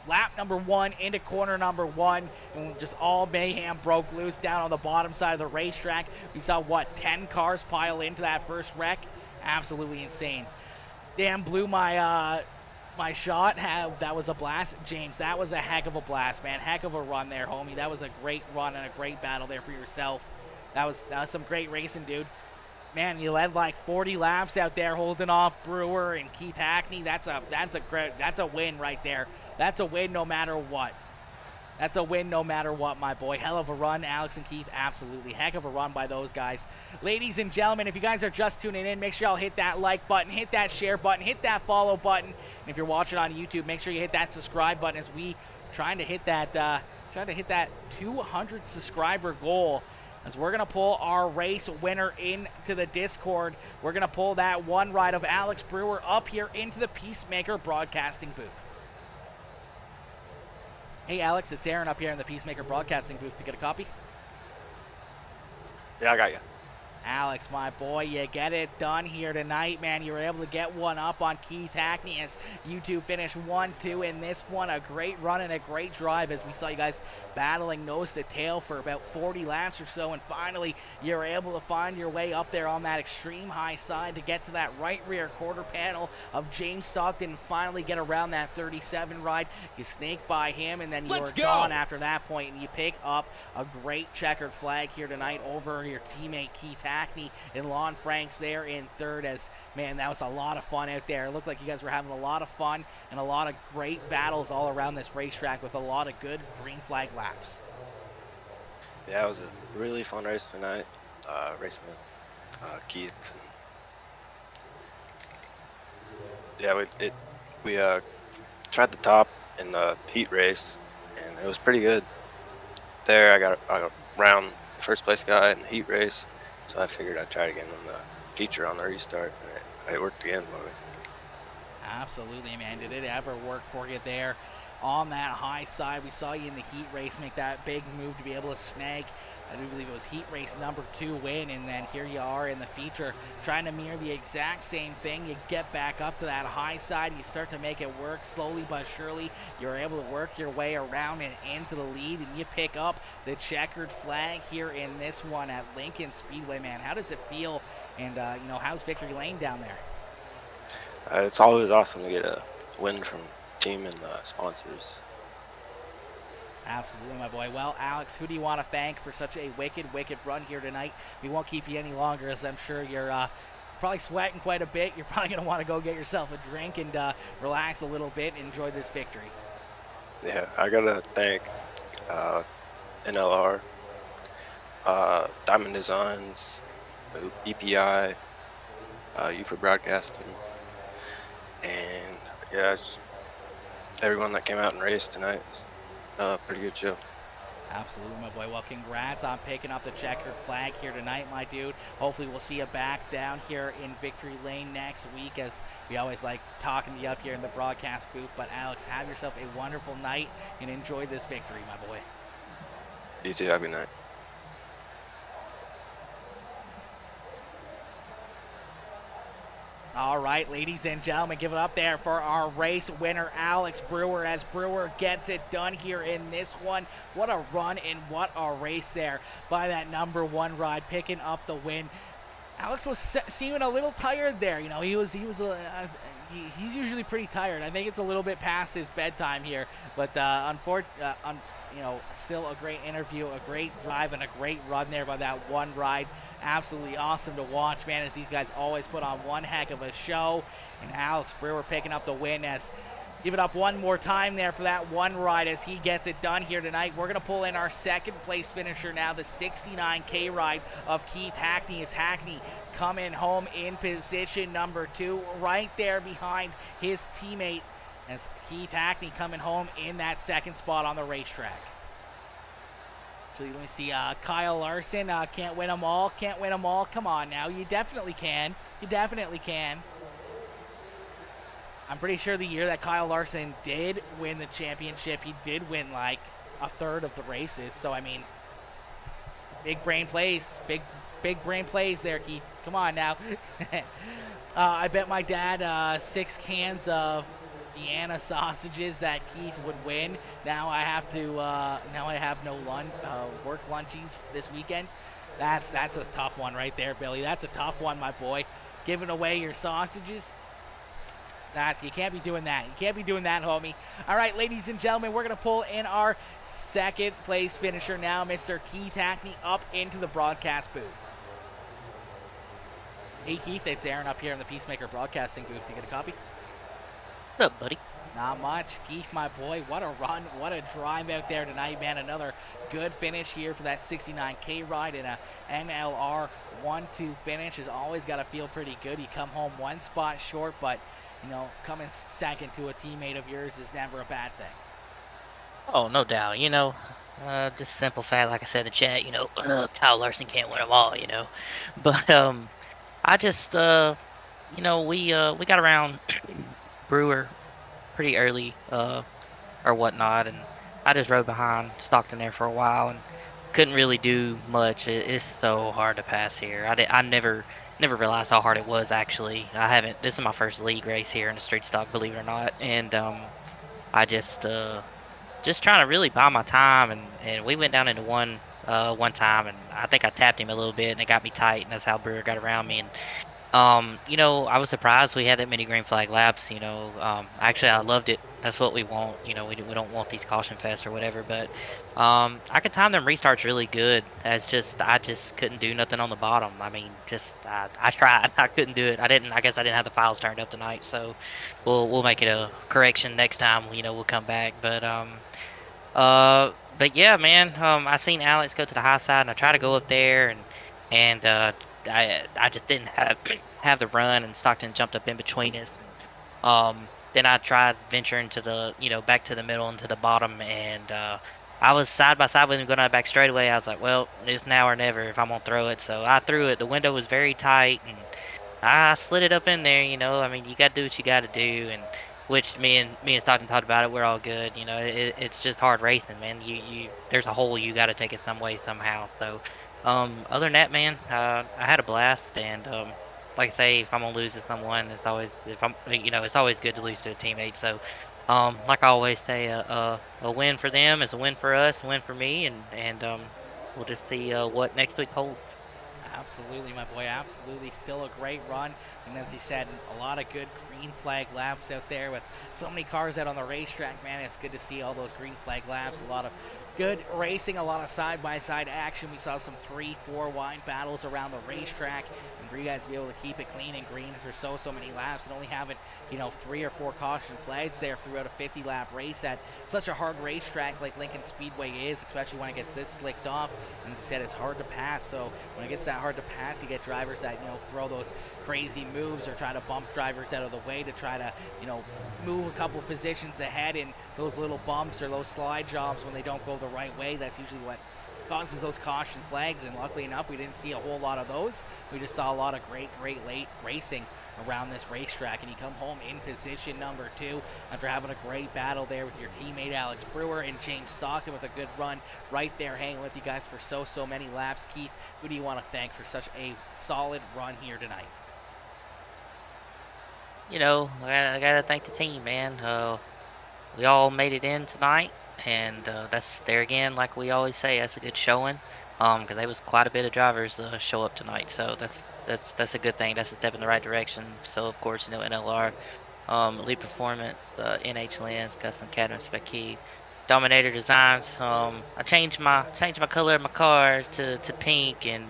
lap number 1 into corner number 1, and just all mayhem broke loose down on the bottom side of the racetrack. We saw, 10 cars pile into that first wreck? Absolutely insane. Damn, blew my shot. That was a blast. James, that was a heck of a blast, man. Heck of a run there, homie. That was a great run and a great battle there for yourself. That was some great racing, dude. Man, you led like 40 laps out there holding off Brewer and Keith Hackney. That's a win right there. That's a win no matter what. My boy. Hell of a run, Alex and Keith. Absolutely. Heck of a run by those guys. Ladies and gentlemen, if you guys are just tuning in, make sure y'all hit that like button, hit that share button, hit that follow button. And if you're watching on YouTube, make sure you hit that subscribe button as we trying to hit that 200 subscriber goal. As we're going to pull our race winner into the Discord. We're going to pull that one ride of Alex Brewer up here into the Peacemaker Broadcasting booth. Hey, Alex, it's Aaron up here in the Peacemaker Broadcasting booth to get a copy. Yeah, I got you. Alex, my boy, you get it done here tonight, man. You were able to get one up on Keith Hackney as you two finished 1-2 in this one. A great run and a great drive as we saw you guys battling nose to tail for about 40 laps or so. And finally, you were able to find your way up there on that extreme high side to get to that right rear quarter panel of James Stockton and finally get around that 37 ride. You snake by him, and then you were gone after that point, and you pick up a great checkered flag here tonight over your teammate Keith Hackney and Lon Franks there in 3rd. As, man, that was a lot of fun out there. It looked like you guys were having a lot of fun and a lot of great battles all around this racetrack with a lot of good green flag laps. Yeah, it was a really fun race tonight, racing with Keith. Yeah, we tried the top in the heat race, and it was pretty good. There, I got around the first place guy in the heat race. So I figured I'd try it again on the feature on the restart, and it worked again for me. Absolutely, man. Did it ever work for you there on that high side? We saw you in the heat race make that big move to be able to snag, I do believe it was heat race number 2 win, and then here you are in the feature trying to mirror the exact same thing. You get back up to that high side, you start to make it work slowly but surely. You're able to work your way around and into the lead, and you pick up the checkered flag here in this one at Lincoln Speedway, man. How does it feel, and how's victory lane down there? It's always awesome to get a win from team and sponsors. Absolutely, my boy. Well, Alex, who do you want to thank for such a wicked run here tonight? We won't keep you any longer, as I'm sure you're probably sweating quite a bit. You're probably going to want to go get yourself a drink and relax a little bit and enjoy this victory. Yeah, I got to thank NLR, Diamond Designs, EPI, you for broadcasting, and yeah, just everyone that came out and raced tonight. pretty good show. Absolutely, my boy. Well, congrats on picking up the checkered flag here tonight, my dude. Hopefully we'll see you back down here in Victory Lane next week, as we always like talking to you up here in the broadcast booth. But Alex, have yourself a wonderful night and enjoy this victory, my boy. You too. Have a good night. All right, ladies and gentlemen, give it up there for our race winner, Alex Brewer, as Brewer gets it done here in this one. What a run and what a race there by that number 1 ride, picking up the win. Alex was seeming a little tired there. You know, he's usually pretty tired. I think it's a little bit past his bedtime here, but you know, still a great interview, a great drive, and a great run there by that 1 ride. Absolutely awesome to watch, man, as these guys always put on one heck of a show. And Alex Brewer picking up the win, as give it up one more time there for that 1 ride as he gets it done here tonight. We're going to pull in our 2nd place finisher now, the 69K ride of Keith Hackney, as Hackney coming home in position number 2, right there behind his teammate, as Keith Hackney coming home in that 2nd spot on the racetrack. Actually, let me see, Kyle Larson, can't win them all, can't win them all. Come on now, you definitely can. You definitely can. I'm pretty sure the year that Kyle Larson did win the championship, he did win like a third of the races. So, I mean, big brain plays, big brain plays there, Keith. Come on now. I bet my dad 6 cans of Vienna sausages that Keith would win. Now I have no work lunchies this weekend. That's a tough one right there, Billy. That's a tough one, my boy. Giving away your sausages. You can't be doing that. You can't be doing that, homie. All right, ladies and gentlemen, we're going to pull in our 2nd place finisher now, Mr. Keith Hackney, up into the broadcast booth. Hey, Keith, it's Aaron up here in the Peacemaker broadcasting booth. Do you get a copy? What's up, buddy? Not much. Keith, my boy, what a run, what a drive out there tonight, man. Another good finish here for that 69K ride, and a NLR 1-2 finish has always got to feel pretty good. You come home 1 spot short, but, you know, coming 2nd to a teammate of yours is never a bad thing. Oh, no doubt. You know, just simple fact, like I said in the chat, you know, Kyle Larson can't win them all, you know. But I just, you know, we got around Brewer pretty early or whatnot, and I just rode behind Stockton there for a while and couldn't really do much. It's so hard to pass here. I never realized how hard it was, actually. This is my first league race here in the street stock, believe it or not, and I just trying to really buy my time, and we went down into one time, and I think I tapped him a little bit and it got me tight, and that's how Brewer got around me. And you know, I was surprised we had that many green flag laps. You know, actually, I loved it. That's what we want. You know, we don't want these caution fests or whatever. But I could time them restarts really good. I just couldn't do nothing on the bottom. I mean, I tried. I couldn't do it. I guess I didn't have the files turned up tonight. So we'll make it a correction next time. You know, we'll come back. But yeah, man. I seen Alex go to the high side, and I tried to go up there, and I just didn't have the run, and Stockton jumped up in between us. Then I tried venturing to the, you know, back to the middle and to the bottom, and I was side by side with him going out back straightaway. I was like, well, it's now or never if I'm gonna throw it. So I threw it. The window was very tight, and I slid it up in there. You know, I mean, you gotta do what you gotta do, and which me and Stockton talked about it. We're all good. You know, it's just hard racing, man. There's a hole you gotta take it some way somehow. So. Other than that, man, I had a blast, and like I say, if I'm gonna lose to someone, it's always good to lose to a teammate. So, like I always say, a win for them is a win for us, a win for me, and we'll just see what next week holds. Absolutely, my boy, absolutely. Still a great run, and as he said, a lot of good green flag laps out there with so many cars out on the racetrack, man. It's good to see all those green flag laps, a lot of good racing, a lot of side-by-side action. We saw some 3-4 wide battles around the racetrack, and for you guys to be able to keep it clean and green for so many laps and only having, 3 or 4 caution flags there throughout a 50-lap race at such a hard racetrack like Lincoln Speedway is, especially when it gets this slicked off. And as I said, it's hard to pass, so when it gets that hard to pass, you get drivers that, throw those crazy moves or try to bump drivers out of the way to try to, move a couple positions ahead in those little bumps or those slide jobs when they don't go the right way. That's usually what causes those caution flags, and luckily enough, we didn't see a whole lot of those. We just saw a lot of great late racing around this racetrack, and you come home in position number 2 after having a great battle there with your teammate Alex Brewer and James Stockton with a good run right there hanging with you guys for so many laps. Keith, who do you want to thank for such a solid run here tonight? I gotta thank the team, man. We all made it in tonight, and that's there again, like we always say, that's a good showing. Because there was quite a bit of drivers show up tonight, so that's a good thing. That's a step in the right direction. So of course, NLR, Elite Performance, NH Lens, Custom Cabin Spec Key, Dominator Designs. I changed my color of my car to pink, and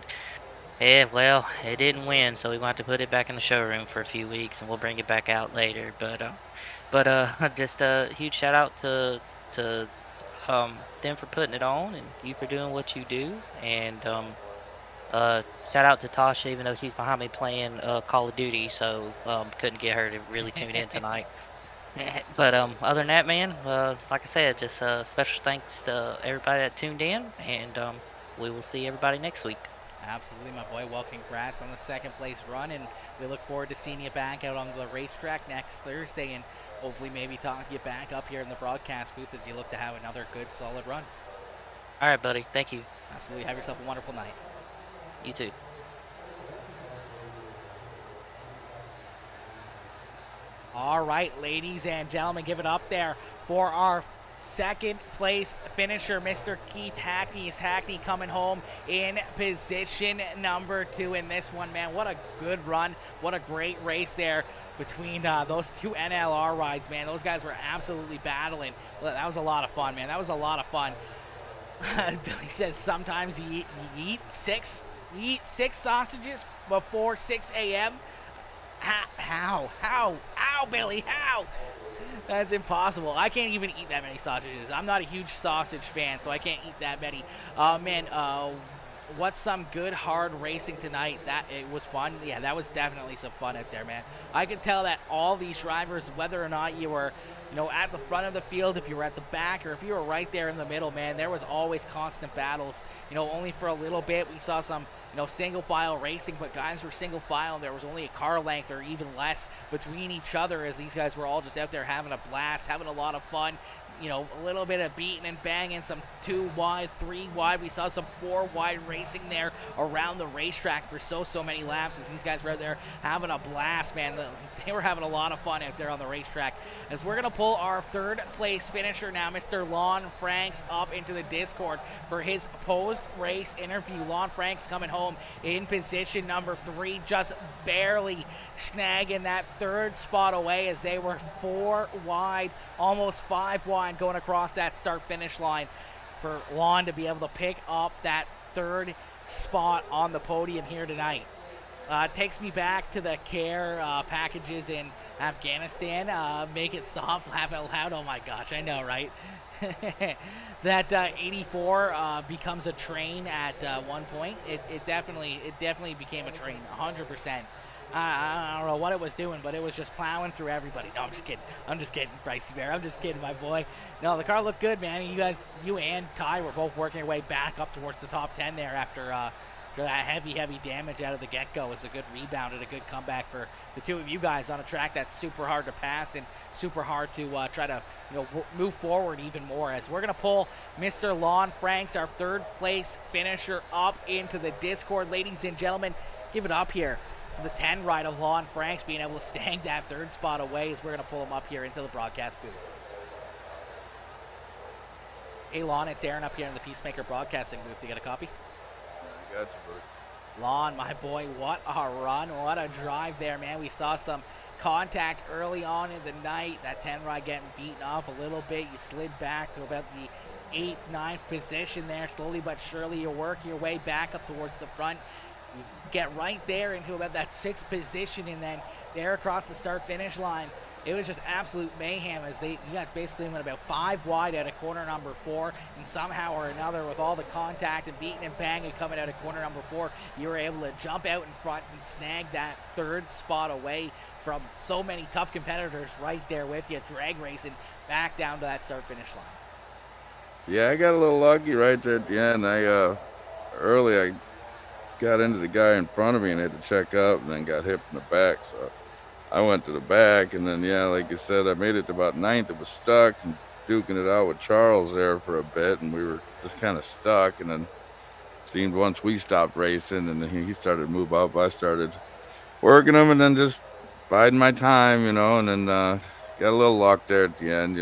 yeah, well, it didn't win, so we want to put it back in the showroom for a few weeks, and we'll bring it back out later. But just a huge shout out to them for putting it on, and you for doing what you do. And shout out to Tasha, even though she's behind me playing Call of Duty, so couldn't get her to really tune in tonight. But other than that, man, like I said, just special thanks to everybody that tuned in, and we will see everybody next week. Absolutely, my boy. Well, congrats on the second place run, and we look forward to seeing you back out on the racetrack next Thursday, and hopefully maybe talking to you back up here in the broadcast booth as you look to have another good, solid run. All right, buddy. Thank you. Absolutely. Have yourself a wonderful night. You too. All right, ladies and gentlemen, give it up there for our second place finisher, Mr. Keith Hackney. Hackney coming home in position number 2 in this one, man. What a good run. What a great race there between those 2 NLR rides, man. Those guys were absolutely battling. That was a lot of fun, man. That was a lot of fun. Billy says sometimes you eat six sausages before 6 a.m. How, Billy, how? That's impossible. I can't even eat that many sausages. I'm not a huge sausage fan, so I can't eat that many. Man, what's some good hard racing tonight? That it was fun. Yeah, that was definitely some fun out there, man. I could tell that all these drivers, whether or not you were, at the front of the field, if you were at the back, or if you were right there in the middle, man, there was always constant battles. Only for a little bit we saw some, single file racing, but guys were single file, and there was only a car length or even less between each other, as these guys were all just out there having a blast, having a lot of fun. A little bit of beating and banging, some 2 wide, 3 wide. We saw some 4 wide racing there around the racetrack for so many laps, as these guys were out there having a blast, man. They were having a lot of fun out there on the racetrack. As we're going to pull our third place finisher now, Mr. Lon Franks, up into the Discord for his post-race interview. Lon Franks coming home in position number 3, just barely snagging that 3rd spot away, as they were 4 wide, almost 5 wide, going across that start-finish line for Lon to be able to pick up that 3rd spot on the podium here tonight. Takes me back to the care packages in Afghanistan. Make it stop, laugh out loud. Oh my gosh, I know, right? That 84 becomes a train at one point. It definitely became a train, 100%. I don't know what it was doing, but it was just plowing through everybody. No, I'm just kidding, Pricey Bear. I'm just kidding, my boy. No, the car looked good, man. You and Ty were both working your way back up towards the top 10 there after that heavy damage out of the get-go. It was a good rebound and a good comeback for the 2 of you guys on a track that's super hard to pass and super hard to try to move forward even more. As we're going to pull Mr. Lon Franks, our 3rd place finisher, up into the Discord. Ladies and gentlemen, give it up here for the 10 ride of Lon Franks being able to snag that 3rd spot away, as we're going to pull him up here into the broadcast booth. Hey Lon, it's Aaron up here in the Peacemaker broadcasting booth. You got a copy? I got you, buddy. Lon, my boy, what a run, what a drive there, man. We saw some contact early on in the night. That 10 ride getting beaten up a little bit. You slid back to about the 8th, 9th position there. Slowly but surely, you work your way back up towards the front. You get right there into about that 6th position, and then there across the start-finish line, it was just absolute mayhem as you guys basically went about 5 wide out of corner number 4, and somehow or another, with all the contact and beating and banging coming out of corner number 4, you were able to jump out in front and snag that 3rd spot away from so many tough competitors right there with you, drag racing back down to that start-finish line. Yeah, I got a little lucky right there at the end. Early I got into the guy in front of me and had to check up, and then got hit in the back. So I went to the back, and then, yeah, like you said, I made it to about 9th. It was stuck and duking it out with Charles there for a bit, and we were just kind of stuck. And then it seemed once we stopped racing and he started to move up, I started working him, and then just biding my time, and then got a little luck there at the end,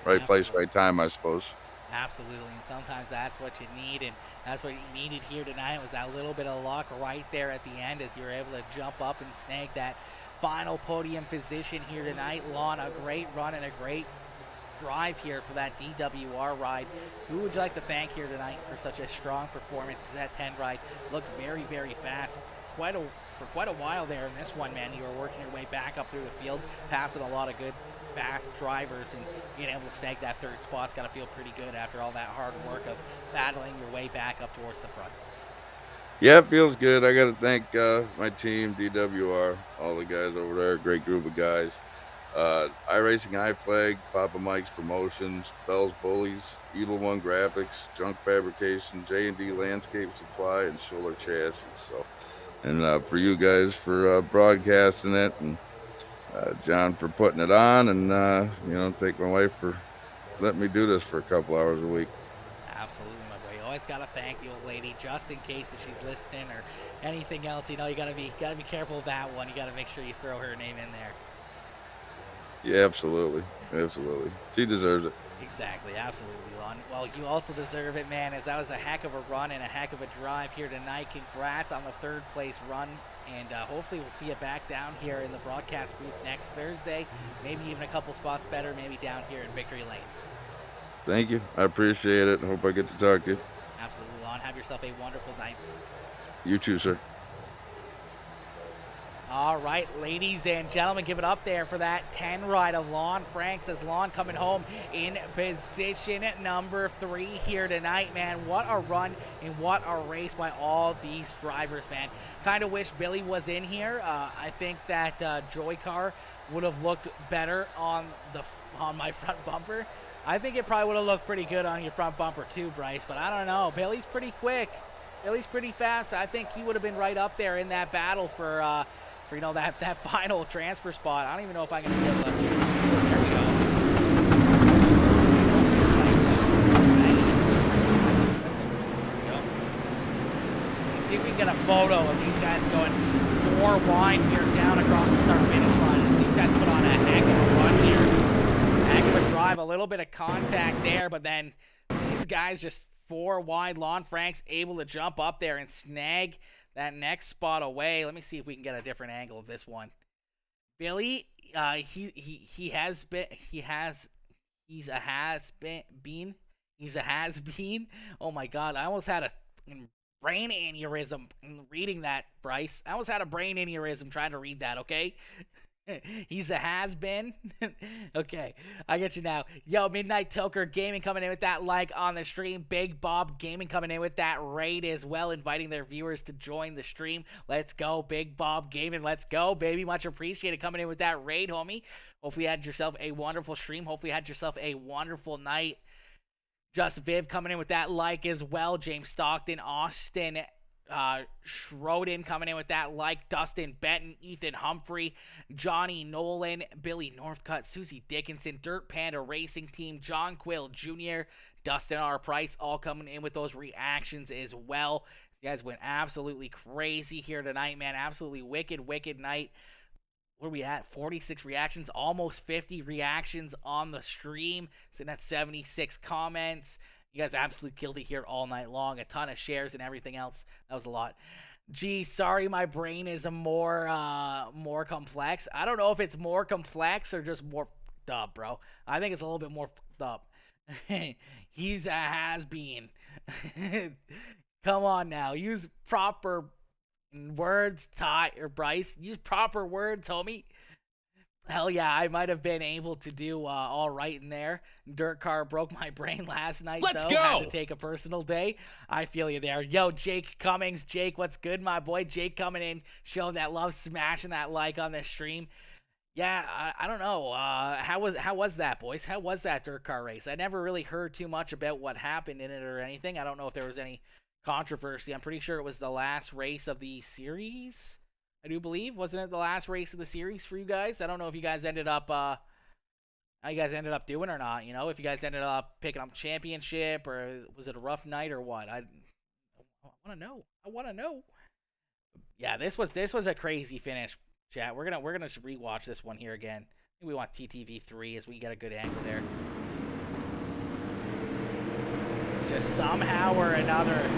Right place, right time, I suppose. Absolutely, and sometimes that's what you need, and that's what you needed here tonight, was that little bit of luck right there at the end as you were able to jump up and snag that final podium position here tonight. Lon, a great run and a great drive here for that DWR ride. Who would you like to thank here tonight for such a strong performance? That 10 ride looked very, very fast. For quite a while there in this one, man. You were working your way back up through the field, passing a lot of good, fast drivers, and being able to snag that 3rd spot's got to feel pretty good after all that hard work of battling your way back up towards the front. Yeah, it feels good. I got to thank my team, DWR, all the guys over there, great group of guys. iRacing, iFlag, Papa Mike's Promotions, Bell's Bullies, Evil One Graphics, Junk Fabrication, J&D Landscape Supply, and Schuler Chassis. And for you guys for broadcasting it, and John for putting it on, and thank my wife for letting me do this for a couple hours a week. Absolutely, my boy. You always gotta thank the old lady, just in case if she's listening or anything else. You gotta be careful of that one. You gotta make sure you throw her name in there. Yeah, absolutely. She deserves it. Exactly, absolutely, Lon. Well, you also deserve it, man, as that was a heck of a run and a heck of a drive here tonight. Congrats on the 3rd place run, and hopefully we'll see you back down here in the broadcast booth next Thursday. Maybe even a couple spots better, maybe down here in Victory Lane. Thank you. I appreciate it. I hope I get to talk to you. Absolutely, Lon. Have yourself a wonderful night. You too, sir. All right, ladies and gentlemen, give it up there for that 10 ride of Lon Franks, as Lon coming home in position number 3 here tonight, man. What a run and what a race by all these drivers, man. Kind of wish Billy was in here. I think that Joy Car would have looked better on my front bumper. I think it probably would have looked pretty good on your front bumper too, Bryce, but I don't know. Billy's pretty quick. Billy's pretty fast. I think he would have been right up there in that battle for that final transfer spot. I don't even know if I can be able to. There we go. Let's see if we can get a photo of these guys going 4 wide here down across the start finish line. As these guys put on a heck of a run here. Heck of a drive, a little bit of contact there, but then these guys just 4 wide. Lon Franks able to jump up there and snag that next spot away. Let me see if we can get a different angle of this one. Billy, he's a has been. Oh my God, I almost had a brain aneurysm reading that, Bryce. I almost had a brain aneurysm trying to read that, okay? He's a has-been. Okay, I get you now. Yo, Midnight Toker Gaming coming in with that like on the stream. Big Bob Gaming coming in with that raid as well, inviting their viewers to join the stream. Let's go, Big Bob Gaming. Let's go, baby. Much appreciated coming in with that raid, homie. Hopefully you had yourself a wonderful stream. Hopefully you had yourself a wonderful night. Just Viv coming in with that like as well. James Stockton, Austin Schroden coming in with that like. Dustin Benton, Ethan Humphrey, Johnny Nolan, Billy Northcutt, Susie Dickinson, Dirt Panda Racing Team, John Quill Jr., Dustin R. Price, all coming in with those reactions as well. You guys went absolutely crazy here tonight, man. Absolutely wicked night. Where are we at? 46 reactions, almost 50 reactions on the stream. Sitting at 76 comments. You guys absolutely killed it here all night long. A ton of shares and everything else. That was a lot. Gee, sorry, my brain is more complex. I don't know if it's more complex or just more fucked up, bro. I think it's a little bit more fucked up. He's a has-been. Come on now. Use proper words, Ty or Bryce. Use proper words, homie. Hell yeah, I might have been able to do all right in there. Dirt car broke my brain last night, Let's though. go! Had to take a personal day. I feel you there. Yo, Jake Cummings. Jake, what's good, my boy? Jake coming in, showing that love, smashing that like on this stream. Yeah, I don't know. How was that, boys? How was that dirt car race? I never really heard too much about what happened in it or anything. I don't know if there was any controversy. I'm pretty sure it was the last race of the series. I do believe. Wasn't it the last race of the series for you guys? I don't know if you guys ended up how you guys ended up doing or not, you know, if you guys ended up picking up championship or was it a rough night or what? I want to know. I want to know. Yeah, this was a crazy finish, chat. We're going to rewatch this one here again. I think we want TTV3 as we get a good angle there. It's just somehow or another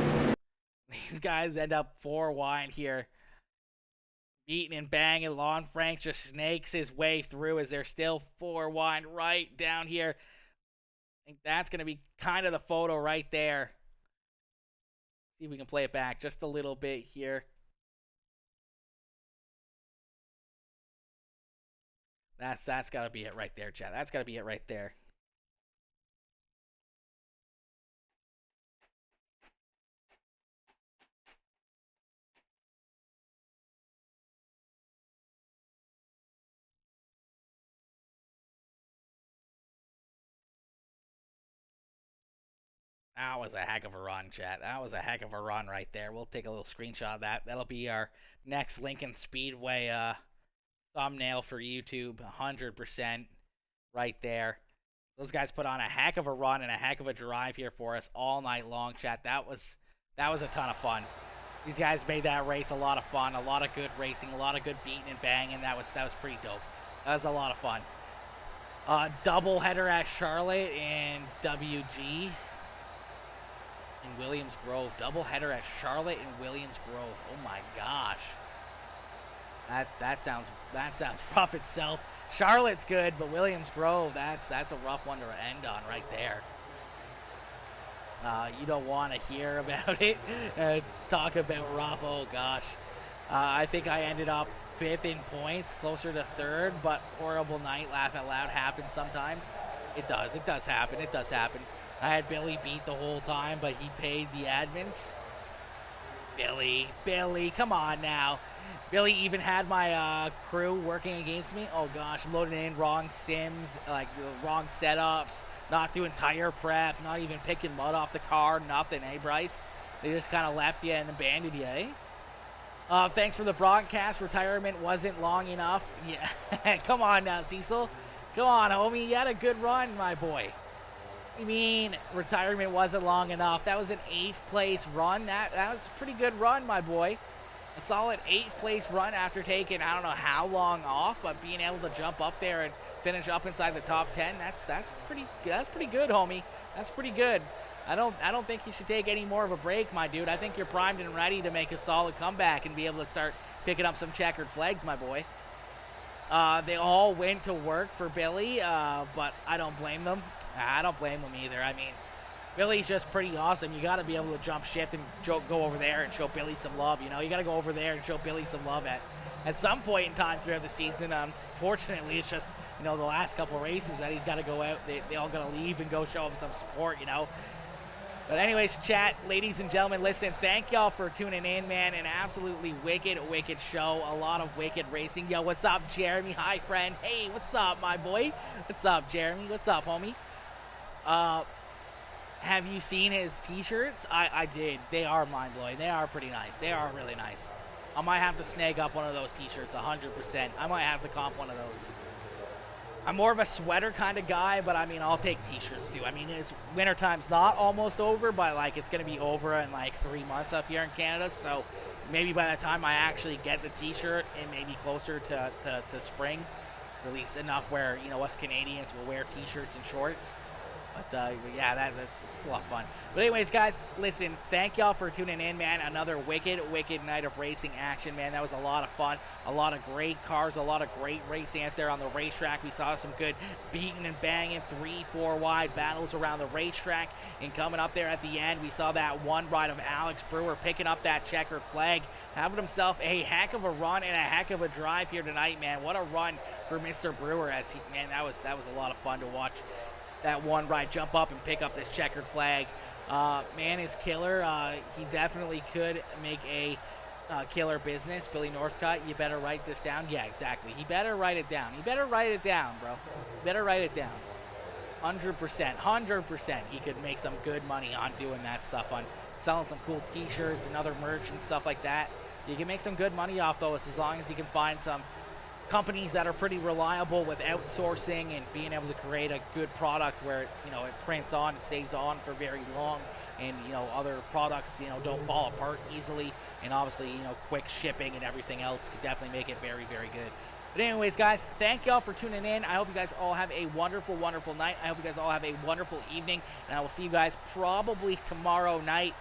these guys end up 4 wide here. Beating and banging. Lon Franks just snakes his way through as they're still 4 wide right down here. I think that's going to be kind of the photo right there. See if we can play it back just a little bit here. That's got to be it right there, chat. That's got to be it right there. That was a heck of a run, chat. That was a heck of a run right there. We'll take a little screenshot of that. That'll be our next Lincoln Speedway thumbnail for YouTube. 100% right there. Those guys put on a heck of a run and a heck of a drive here for us all night long, chat. That was a ton of fun. These guys made that race a lot of fun. A lot of good racing. A lot of good beating and banging. That was pretty dope. That was a lot of fun. Double header at Charlotte and WG. In Williams Grove. Double header at Charlotte and Williams Grove. Oh my gosh. That sounds rough itself. Charlotte's good, but Williams Grove, that's a rough one to end on right there. You don't want to hear about it. Talk about rough. Oh gosh. I think I ended up 5th in points, closer to 3rd, but horrible night. Laugh out loud happens sometimes. It does happen. It does happen. I had Billy beat the whole time, but he paid the admins. Billy, come on now. Billy even had my crew working against me. Oh gosh, loading in wrong sims, like the wrong setups, not doing tire prep, not even picking mud off the car, nothing, eh, Bryce? They just kind of left you and abandoned you, eh? Thanks for the broadcast. Retirement wasn't long enough. Yeah, come on now, Cecil. Come on, homie. You had a good run, my boy. I mean, retirement wasn't long enough. That was an 8th place run. That was a pretty good run, my boy. A solid 8th place run after taking I don't know how long off, but being able to jump up there and finish up inside the top 10, that's pretty good, homie. That's pretty good. I don't think you should take any more of a break, my dude. I think you're primed and ready to make a solid comeback and be able to start picking up some checkered flags, my boy. They all went to work for Billy, but I don't blame them. I don't blame them either. I mean, Billy's just pretty awesome. You got to be able to jump shift and go over there and show Billy some love. You know, you got to go over there and show Billy some love at some point in time throughout the season. Unfortunately, it's just, you know, the last couple races that he's got to go out. They all got to leave and go show him some support, you know. But anyways, chat, ladies and gentlemen, listen, thank y'all for tuning in, man. An absolutely wicked show. A lot of wicked racing. Yo, what's up, Jeremy? Hi, friend. Hey, what's up, my boy? What's up, Jeremy? What's up, homie? Have you seen his t-shirts? I did. They are mind-blowing. They are pretty nice. They are really nice. I might have to snag up one of those t-shirts 100%. I might have to comp one of those. I'm more of a sweater kind of guy, but I mean, I'll take t-shirts too. I mean, it's wintertime's not almost over, but like it's going to be over in like 3 months up here in Canada. So maybe by the time I actually get the t-shirt and maybe closer to spring, release enough where, you know, us Canadians will wear t-shirts and shorts. But yeah, that's a lot of fun. But anyways, guys, listen, thank y'all for tuning in, man. Another wicked night of racing action, man. That was a lot of fun. A lot of great cars, a lot of great racing out there on the racetrack. We saw some good beating and banging 3-4 wide battles around the racetrack. And coming up there at the end, we saw that one ride of Alex Brewer picking up that checkered flag, having himself a heck of a run and a heck of a drive here tonight, man. What a run for Mr. Brewer. Man, that was a lot of fun to watch. That one ride jump up and pick up this checkered flag. Man is killer. He definitely could make a killer business. Billy Northcutt, you better write this down. Yeah, exactly. He better write it down. He better write it down, bro. Better write it down. 100%. He could make some good money on doing that stuff, on selling some cool t-shirts and other merch and stuff like that. You can make some good money off those as long as you can find some companies that are pretty reliable with outsourcing and being able to create a good product where, you know, it prints on and stays on for very long, and, you know, other products, you know, don't fall apart easily, and obviously, you know, quick shipping and everything else could definitely make it very good. But anyways, guys, thank y'all for tuning in. I hope you guys all have a wonderful night. I hope you guys all have a wonderful evening, and I will see you guys probably tomorrow night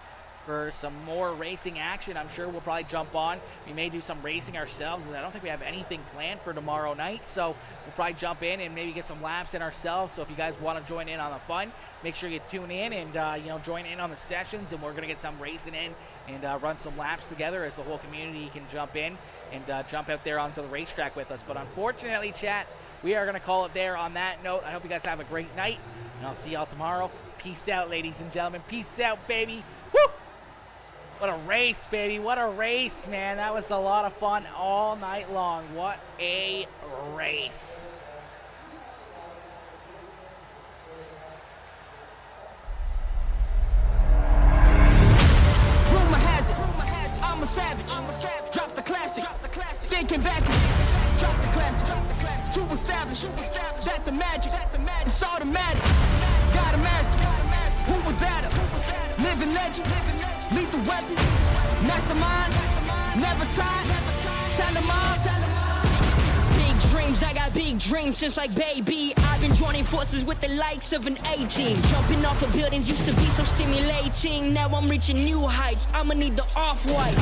for some more racing action. I'm sure we'll probably jump on. We may do some racing ourselves, as I don't think we have anything planned for tomorrow night, so we'll probably jump in and maybe get some laps in ourselves. So if you guys want to join in on the fun, make sure you tune in and you know, join in on the sessions, and we're going to get some racing in and run some laps together as the whole community can jump in and jump out there onto the racetrack with us. But unfortunately, chat, we are going to call it there on that note. I hope you guys have a great night, and I'll see y'all tomorrow. Peace out, ladies and gentlemen. Peace out, baby. Woo! What a race, baby. What a race, man. That was a lot of fun all night long. What a race. Rumor has it, I'm a savage. Drop the classic. Thinking back, drop the classic. To establish that the magic, it's automatic. Got a mask. Who was that? Living legend. Lethal weapon, mastermind, never tried, tell them all. Big dreams, I got big dreams since like baby. I've been joining forces with the likes of an A-team. Jumping off of buildings used to be so stimulating. Now I'm reaching new heights, I'ma need the off-white.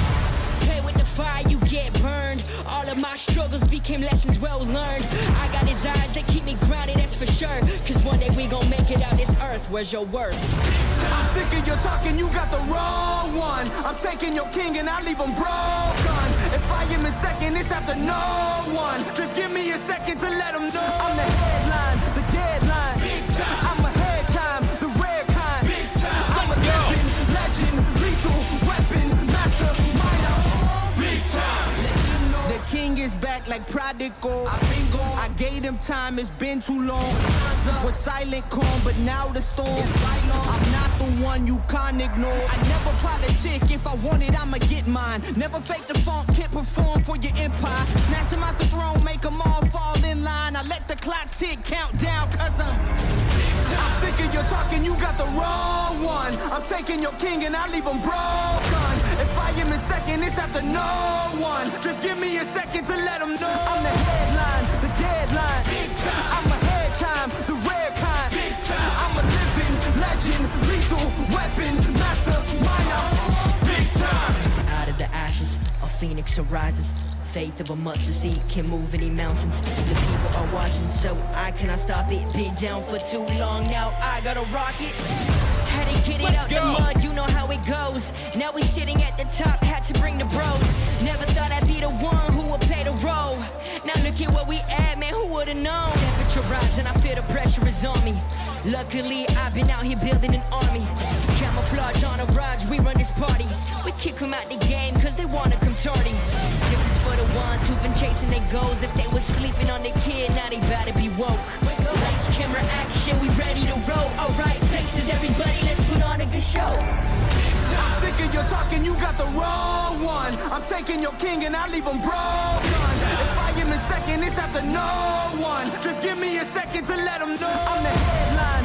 Play with the fire, you get burned. All of my struggles became lessons well learned. I got his eyes, they keep me grounded, that's for sure. Cause one day we gon' make it out this earth, where's your worth? I'm sick of your talking, you got the wrong one. I'm taking your king and I leave him broken. If I am in second, it's after no one. Just give me a second to let them know. I'm the headline, the deadline. I'm ahead time, the rare kind. I'm a living legend, lethal weapon, mastermind. The king is back like prodigal. I gave him time, it's been too long. Was silent calm, but now the storm. I'm not the one you can't ignore. I never politic, if I want it, I'ma get mine. Never fake the funk, can't perform for your empire. Snatch him out the throne, make them all fall in line. I let the clock tick, count down, cause I'm sick of your talking, you got the wrong one. I'm taking your king and I leave him broken. If I am in second, it's after no one. Just give me a second to let them know. I'm the headline, the deadline. I'm ahead time, the rare kind. I'm a living legend, lethal weapon, mastermind. Big time. Out of the ashes, a phoenix arises. Faith of a mustard seed can move any mountains. The people are watching, so I cannot stop it. Been down for too long, now I gotta rock it. Had to get it out the mud, you know how it goes. Now we sitting at the top, had to bring the bros. Never thought I'd be the one who would play the role. Now look at where we at, man, who would've known? Temperature rising, I feel the pressure is on me. Luckily, I've been out here building an army. Camouflage on a ride, we run this party. We kick them out the game, cause they wanna come tardy. This is for the ones who've been chasing their goals. If they was sleeping on their kid, now they better be woke. Lights, camera, action, we ready to roll. Alright, faces, everybody, let's put on a good show. I'm sick of your talking, you got the wrong one. I'm taking your king and I leave him broken. If I am in second, it's after no one. Just give me a second to let them know. I'm the headline.